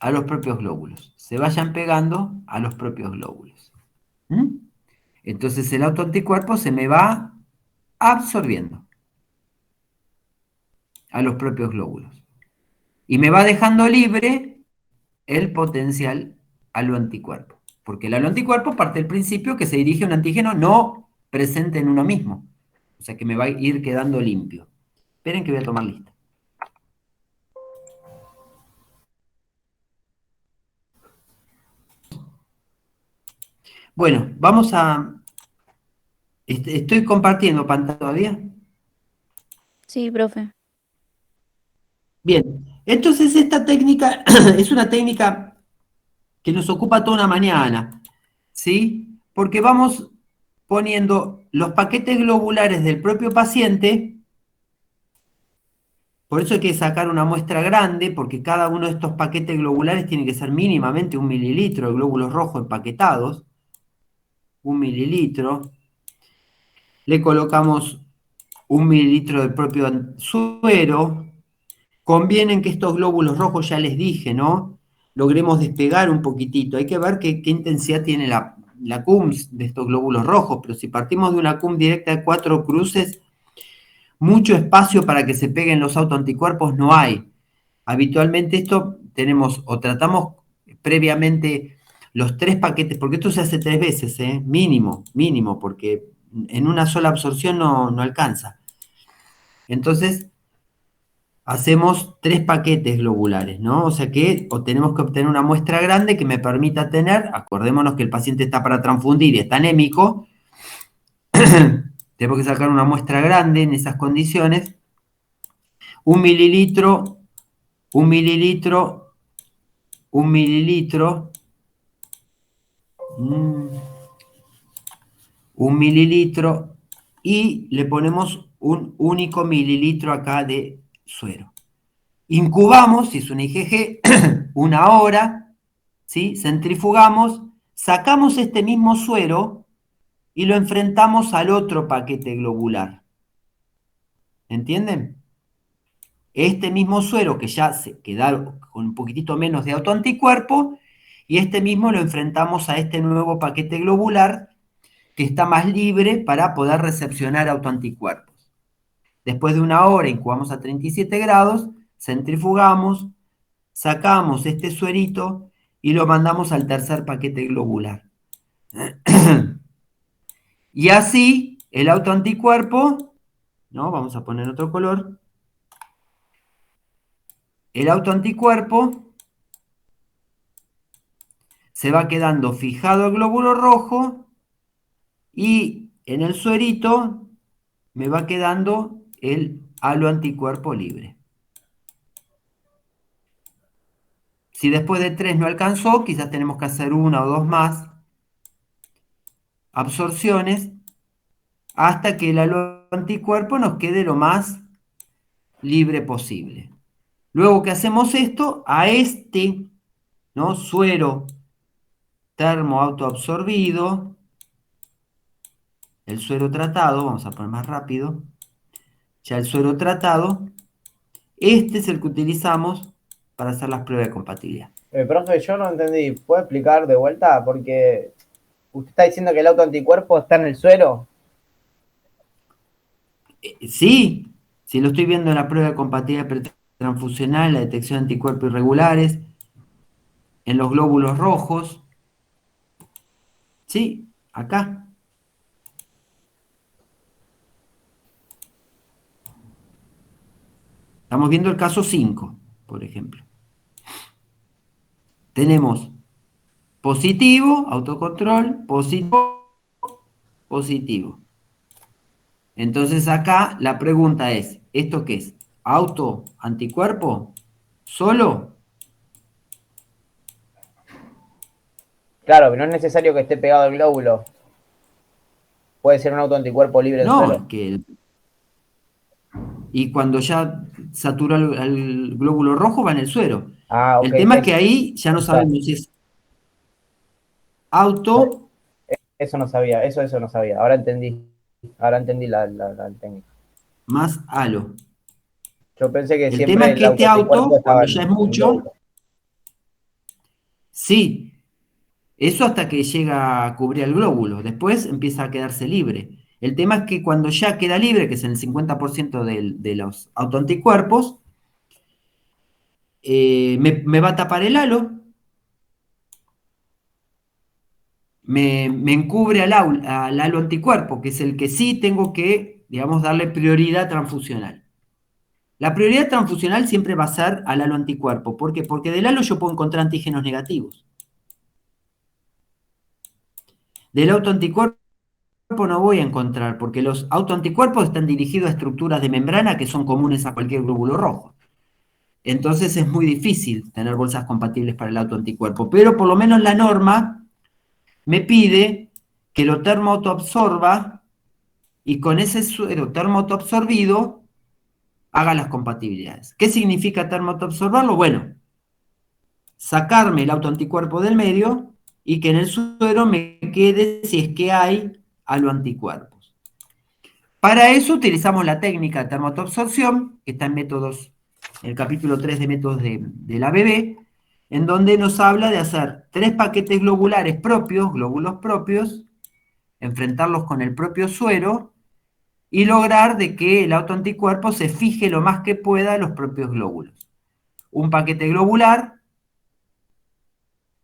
a los propios glóbulos, se vayan pegando a los propios glóbulos. Entonces el autoanticuerpo se me va absorbiendo a los propios glóbulos y me va dejando libre el potencial haloanticuerpo, porque el haloanticuerpo parte del principio que se dirige a un antígeno no presente en uno mismo, o sea que me va a ir quedando limpio. Esperen que voy a tomar lista. Bueno, vamos a... Estoy compartiendo pantalla todavía. Sí, profe. Bien, entonces esta técnica es una técnica que nos ocupa toda una mañana, ¿sí? Porque vamos poniendo los paquetes globulares del propio paciente, por eso hay que sacar una muestra grande, porque cada uno de estos paquetes globulares tiene que ser mínimamente 1 mililitro de glóbulos rojos empaquetados, 1 mililitro, le colocamos 1 mililitro del propio suero. Conviene que estos glóbulos rojos, ya les dije, ¿no? Logremos despegar un poquitito. Hay que ver qué intensidad tiene la CUMS de estos glóbulos rojos, pero si partimos de una CUMS directa de 4 cruces, mucho espacio para que se peguen los autoanticuerpos no hay. Habitualmente esto tenemos, o tratamos previamente los 3 paquetes, porque esto se hace 3 veces, mínimo, porque en una sola absorción no alcanza. Entonces, hacemos 3 paquetes globulares, ¿no? O sea que tenemos que obtener una muestra grande que me permita tener, acordémonos que el paciente está para transfundir y está anémico, tenemos que sacar una muestra grande en esas condiciones 1 mililitro, 1 mililitro, 1 mililitro, 1 mililitro, y le ponemos un único mililitro acá de suero. Incubamos, si es una IgG, 1 hora, ¿sí? Centrifugamos, sacamos este mismo suero y lo enfrentamos al otro paquete globular. ¿Entienden? Este mismo suero que ya se queda con un poquitito menos de autoanticuerpo, y este mismo lo enfrentamos a este nuevo paquete globular que está más libre para poder recepcionar autoanticuerpos. Después de 1 hora incubamos a 37 grados, centrifugamos, sacamos este suerito y lo mandamos al tercer paquete globular. Y así el autoanticuerpo, ¿no? Vamos a poner otro color. El autoanticuerpo se va quedando fijado al glóbulo rojo y en el suerito me va quedando el haloanticuerpo libre. Si después de 3 no alcanzó, quizás tenemos que hacer 1 o 2 más absorciones hasta que el haloanticuerpo nos quede lo más libre posible. Luego que hacemos esto, a este, ¿no?, suero termoautoabsorbido, el suero tratado, vamos a poner más rápido, ya el suero tratado, este es el que utilizamos para hacer las pruebas de compatibilidad. Profe, yo no entendí. ¿Puede explicar de vuelta? Porque usted está diciendo que el autoanticuerpo está en el suero. Sí, si lo estoy viendo en la prueba de compatibilidad pretransfusional, la detección de anticuerpos irregulares, en los glóbulos rojos. Sí, acá. Estamos viendo el caso 5, por ejemplo. Tenemos positivo, autocontrol, positivo, positivo. Entonces acá la pregunta es, ¿esto qué es? ¿Auto-anticuerpo? ¿Solo? Claro, pero no es necesario que esté pegado al glóbulo. Puede ser un autoanticuerpo libre del No, suero. es que... Y cuando ya satura el glóbulo rojo va en el suero. Ah, ok. El tema es que ahí ya no sabemos si es auto... Eso no sabía, eso no sabía. Ahora entendí la técnica. más halo. Yo pensé que El siempre tema es que el este autoanticuerpo auto, estaba cuando ya es en el mucho, glóbulo. sí, eso hasta que llega a cubrir el glóbulo, después empieza a quedarse libre. El tema es que cuando ya queda libre, que es en el 50% de los autoanticuerpos, me va a tapar el halo, me encubre al halo anticuerpo, que es el que sí tengo que, digamos, darle prioridad transfusional. La prioridad transfusional siempre va a ser al halo anticuerpo. ¿Por qué? Porque del halo yo puedo encontrar antígenos negativos. Del autoanticuerpo no voy a encontrar, porque los autoanticuerpos están dirigidos a estructuras de membrana que son comunes a cualquier glóbulo rojo. Entonces es muy difícil tener bolsas compatibles para el autoanticuerpo. Pero por lo menos la norma me pide que lo termoautoabsorba y con ese suero termoautoabsorbido haga las compatibilidades. ¿Qué significa termoautoabsorbarlo? Bueno, sacarme el autoanticuerpo del medio y que en el suero me quede, si es que hay, haloanticuerpos. Para eso utilizamos la técnica de termoautoabsorción, que está en métodos, en el capítulo 3 de métodos de la BB, en donde nos habla de hacer 3 paquetes globulares propios, glóbulos propios, enfrentarlos con el propio suero y lograr de que el autoanticuerpo se fije lo más que pueda en los propios glóbulos. Un paquete globular,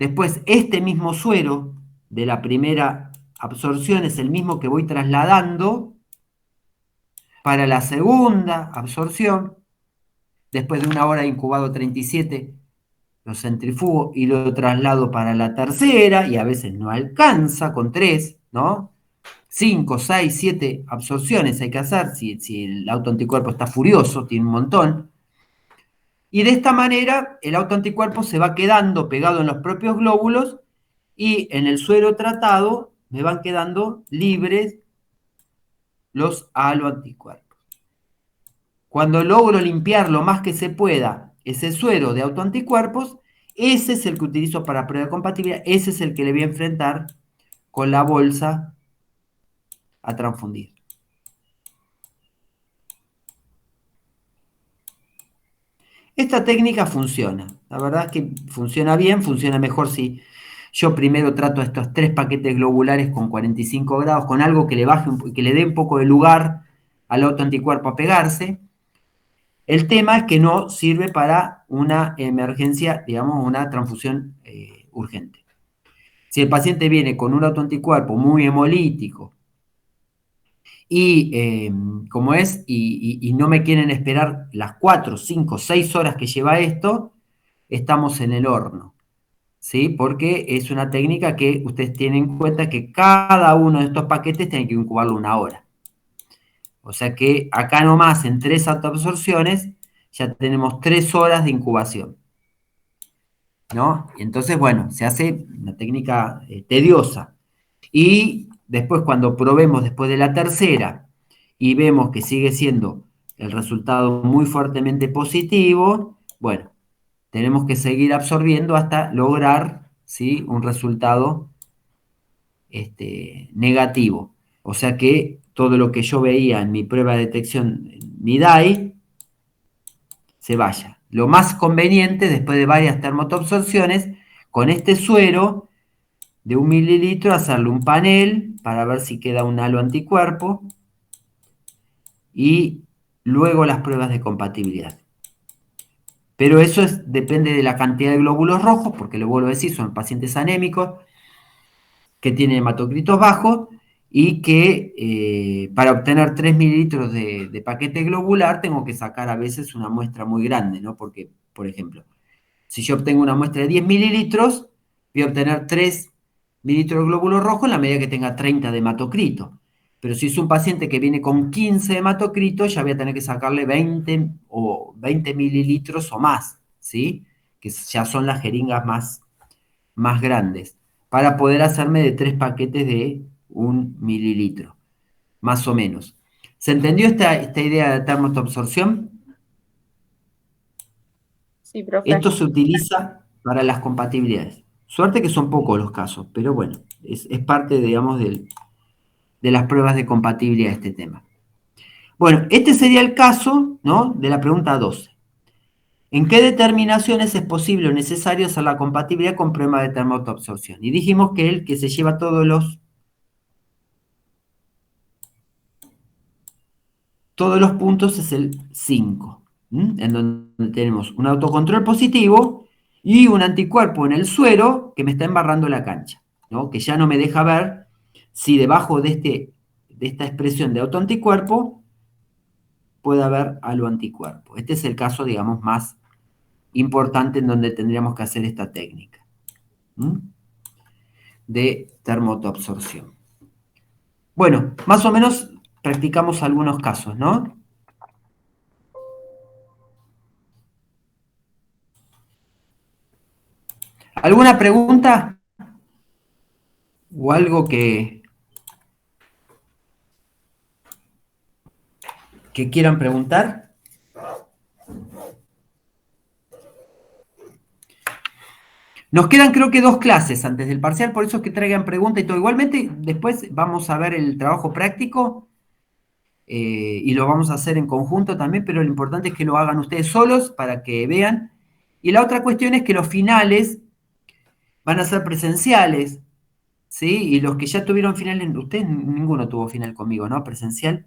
después este mismo suero de la primera absorción es el mismo que voy trasladando para la segunda absorción. Después de 1 hora incubado 37, lo centrifugo y lo traslado para la tercera, y a veces no alcanza con 3, ¿no? 5, 6, 7 absorciones hay que hacer si el autoanticuerpo está furioso, tiene un montón. Y de esta manera el autoanticuerpo se va quedando pegado en los propios glóbulos y en el suero tratado me van quedando libres los haloanticuerpos. Cuando logro limpiar lo más que se pueda ese suero de autoanticuerpos, ese es el que utilizo para prueba de compatibilidad, ese es el que le voy a enfrentar con la bolsa a transfundir. Esta técnica funciona, la verdad es que funciona bien, funciona mejor si yo primero trato estos 3 paquetes globulares con 45 grados, con algo que le baje, que le dé un poco de lugar al autoanticuerpo a pegarse. El tema es que no sirve para una emergencia, digamos, una transfusión urgente. Si el paciente viene con un autoanticuerpo muy hemolítico y como es, y no me quieren esperar las 4, 5, 6 horas que lleva esto, estamos en el horno, ¿sí? Porque es una técnica que ustedes tienen en cuenta que cada uno de estos paquetes tiene que incubarlo 1 hora. O sea que acá nomás en 3 autoabsorciones ya tenemos 3 horas de incubación, ¿no? Y entonces, bueno, se hace una técnica tediosa. Y después cuando probemos después de la tercera y vemos que sigue siendo el resultado muy fuertemente positivo, bueno, tenemos que seguir absorbiendo hasta lograr, ¿sí?, un resultado negativo. O sea que todo lo que yo veía en mi prueba de detección, mi DAI, se vaya. Lo más conveniente, después de varias termotoabsorciones, con este suero de 1 mililitro, hacerle un panel para ver si queda un halo anticuerpo y luego las pruebas de compatibilidad. Pero eso depende de la cantidad de glóbulos rojos, porque lo vuelvo a decir, son pacientes anémicos que tienen hematocritos bajos y que para obtener 3 mililitros de paquete globular tengo que sacar a veces una muestra muy grande, ¿no? Porque, por ejemplo, si yo obtengo una muestra de 10 mililitros, voy a obtener 3 mililitros de glóbulo rojo en la medida que tenga 30 de hematocrito. Pero si es un paciente que viene con 15 de hematocrito, ya voy a tener que sacarle 20 o 20 mililitros o más, ¿sí? Que ya son las jeringas más grandes, para poder hacerme de 3 paquetes de 1 mililitro, más o menos. ¿Se entendió esta idea de termoabsorción? Sí, profe. Esto se utiliza para las compatibilidades. Suerte que son pocos los casos, pero bueno, es parte, digamos, de las pruebas de compatibilidad de este tema. Bueno, este sería el caso, ¿no?, de la pregunta 12. ¿En qué determinaciones es posible o necesario hacer la compatibilidad con prueba de termoabsorción? Y dijimos que el que se lleva todos los puntos es el 5, en donde tenemos un autocontrol positivo y un anticuerpo en el suero que me está embarrando la cancha, ¿no?, que ya no me deja ver si debajo de esta expresión de autoanticuerpo puede haber algo anticuerpo. Este es el caso, digamos, más importante en donde tendríamos que hacer esta técnica de termoabsorción. Bueno, más o menos practicamos algunos casos, ¿no? ¿Alguna pregunta? ¿O algo que quieran preguntar? Nos quedan, creo que 2 clases antes del parcial, por eso es que traigan preguntas y todo. Igualmente, después vamos a ver el trabajo práctico y lo vamos a hacer en conjunto también, pero lo importante es que lo hagan ustedes solos para que vean. Y la otra cuestión es que los finales van a ser presenciales, ¿sí? Y los que ya tuvieron final, ustedes ninguno tuvo final conmigo, ¿no? Presencial.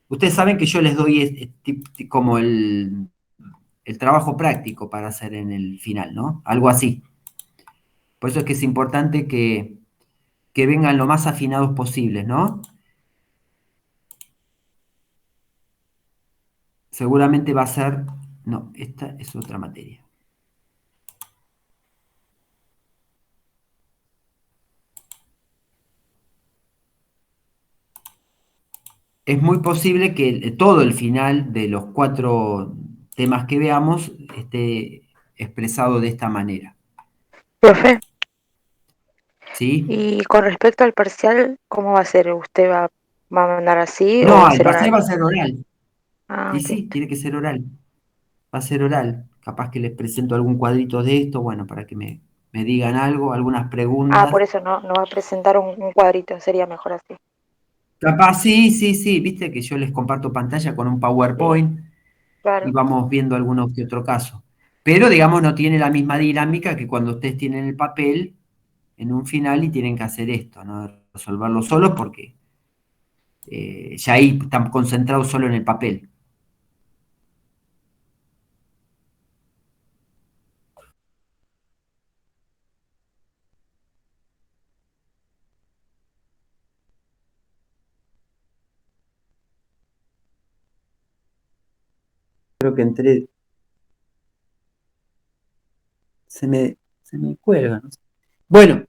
Ustedes saben que yo les doy como el trabajo práctico para hacer en el final, ¿no? Algo así. Por eso es que es importante que vengan lo más afinados posibles, ¿no? Seguramente va a ser... No, esta es otra materia. Es muy posible que todo el final de los 4 temas que veamos esté expresado de esta manera. Profe, ¿Sí? y con respecto al parcial, ¿cómo va a ser? ¿Usted va a mandar así o No, va a el ser parcial oral? va a ser oral. Ah, Y ok. sí, tiene que ser oral. Va a ser oral. Capaz que les presento algún cuadrito de esto, bueno, para que me digan algo, algunas Ah, por preguntas. eso no va a presentar un cuadrito, sería mejor así. Capaz, sí, sí, sí, viste que yo les comparto pantalla con un Sí, PowerPoint y claro. vamos viendo algunos que otro caso. Pero, digamos, no tiene la misma dinámica que cuando ustedes tienen el papel en un final y tienen que hacer esto, ¿no? Resolverlo solos porque ya ahí están concentrados solo en el papel. Creo que entré, se me cuelga, ¿no? Bueno,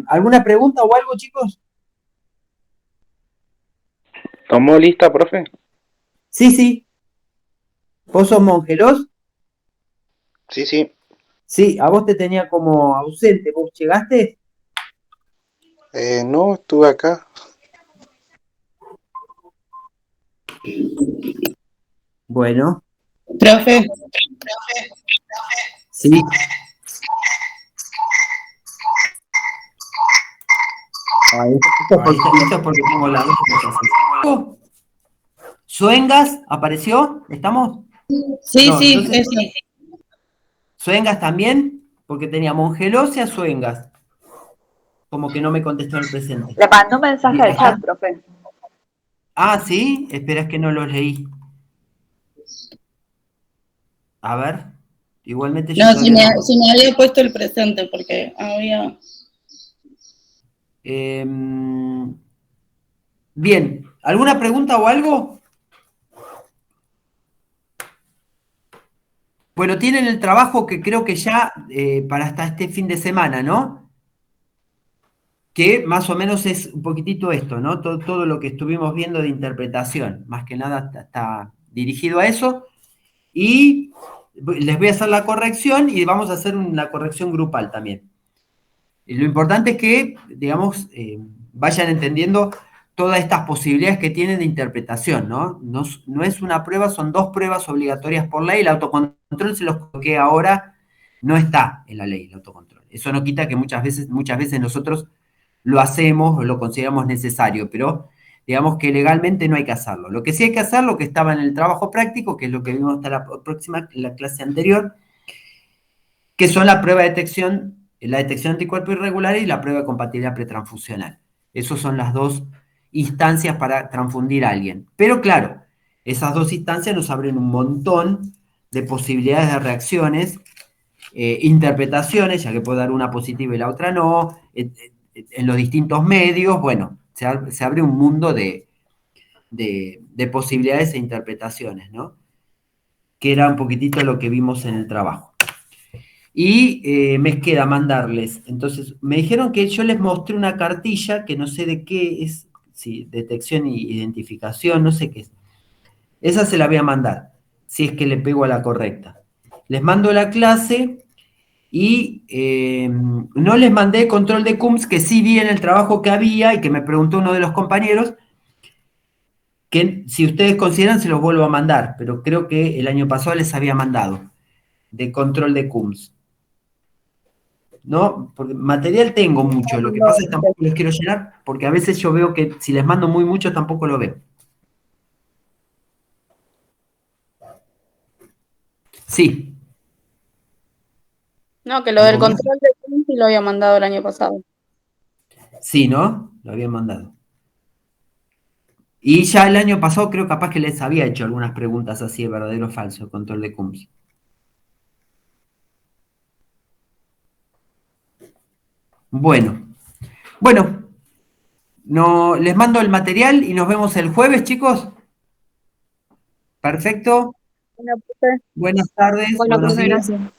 ¿alguna pregunta o algo, chicos? ¿Tomó lista, profe? Sí, sí. ¿Vos sos Mongelos? Sí, sí. Sí, a vos te tenía como ausente. ¿Vos llegaste? No, estuve acá. Bueno, Profe, sí. Esto es porque tengo las dos cosas. ¿Suengas apareció? ¿Estamos? sí, No, sí, entonces, eso. ¿Suengas también? Porque tenía Mongelos y a Suengas. Como que no me contestó el presente. Le mando un mensaje al chat, ¿Están? profe. Ah, sí. Espera, es que no los leí. A ver. Igualmente yo No, todavía no. se me había puesto el presente porque había... Bien. ¿Alguna pregunta o algo? Bueno, tienen el trabajo que creo que ya para hasta este fin de semana, ¿no? Que más o menos es un poquitito esto, ¿no? Todo lo que estuvimos viendo de interpretación, más que nada está dirigido a eso. Y les voy a hacer la corrección y vamos a hacer una corrección grupal también. Y lo importante es que, digamos, vayan entendiendo todas estas posibilidades que tienen de interpretación, ¿no? No es una prueba, son dos pruebas obligatorias por ley. El autocontrol, se los coloqué ahora, no está en la ley, el autocontrol. Eso no quita que muchas veces nosotros lo hacemos o lo consideramos necesario, pero digamos que legalmente no hay que hacerlo. Lo que sí hay que hacer, lo que estaba en el trabajo práctico, que es lo que vimos hasta la clase anterior, que son la detección de anticuerpos irregulares y la prueba de compatibilidad pretransfusional. Esas son las dos instancias para transfundir a alguien. Pero claro, esas dos instancias nos abren un montón de posibilidades de reacciones, interpretaciones, ya que puedo dar una positiva y la otra no, en los distintos medios, bueno, se abre un mundo de posibilidades e interpretaciones, ¿no? Que era un poquitito lo que vimos en el trabajo. Y me queda mandarles. Entonces, me dijeron que yo les mostré una cartilla que no sé de qué es, si detección e identificación, no sé qué es. Esa se la voy a mandar, si es que le pego a la correcta. Les mando la clase y no les mandé control de CUMS, que sí vi en el trabajo que había y que me preguntó uno de los compañeros, que si ustedes consideran se los vuelvo a mandar, pero creo que el año pasado les había mandado, de control de CUMS. ¿No? Porque material tengo mucho, lo que pasa es que tampoco les quiero llenar, porque a veces yo veo que si les mando muy mucho tampoco lo ven. Sí, No, que lo del ¿algo más? control de sí lo había mandado el año pasado. Sí, ¿no? Lo habían mandado. Y ya el año pasado creo capaz que les había hecho algunas preguntas así de verdadero o falso, control de CUMS. Bueno, bueno, no, les mando el material y nos vemos el jueves, chicos. Perfecto. Bueno, profe. Buenas tardes, Bueno, buenos profe, días. gracias.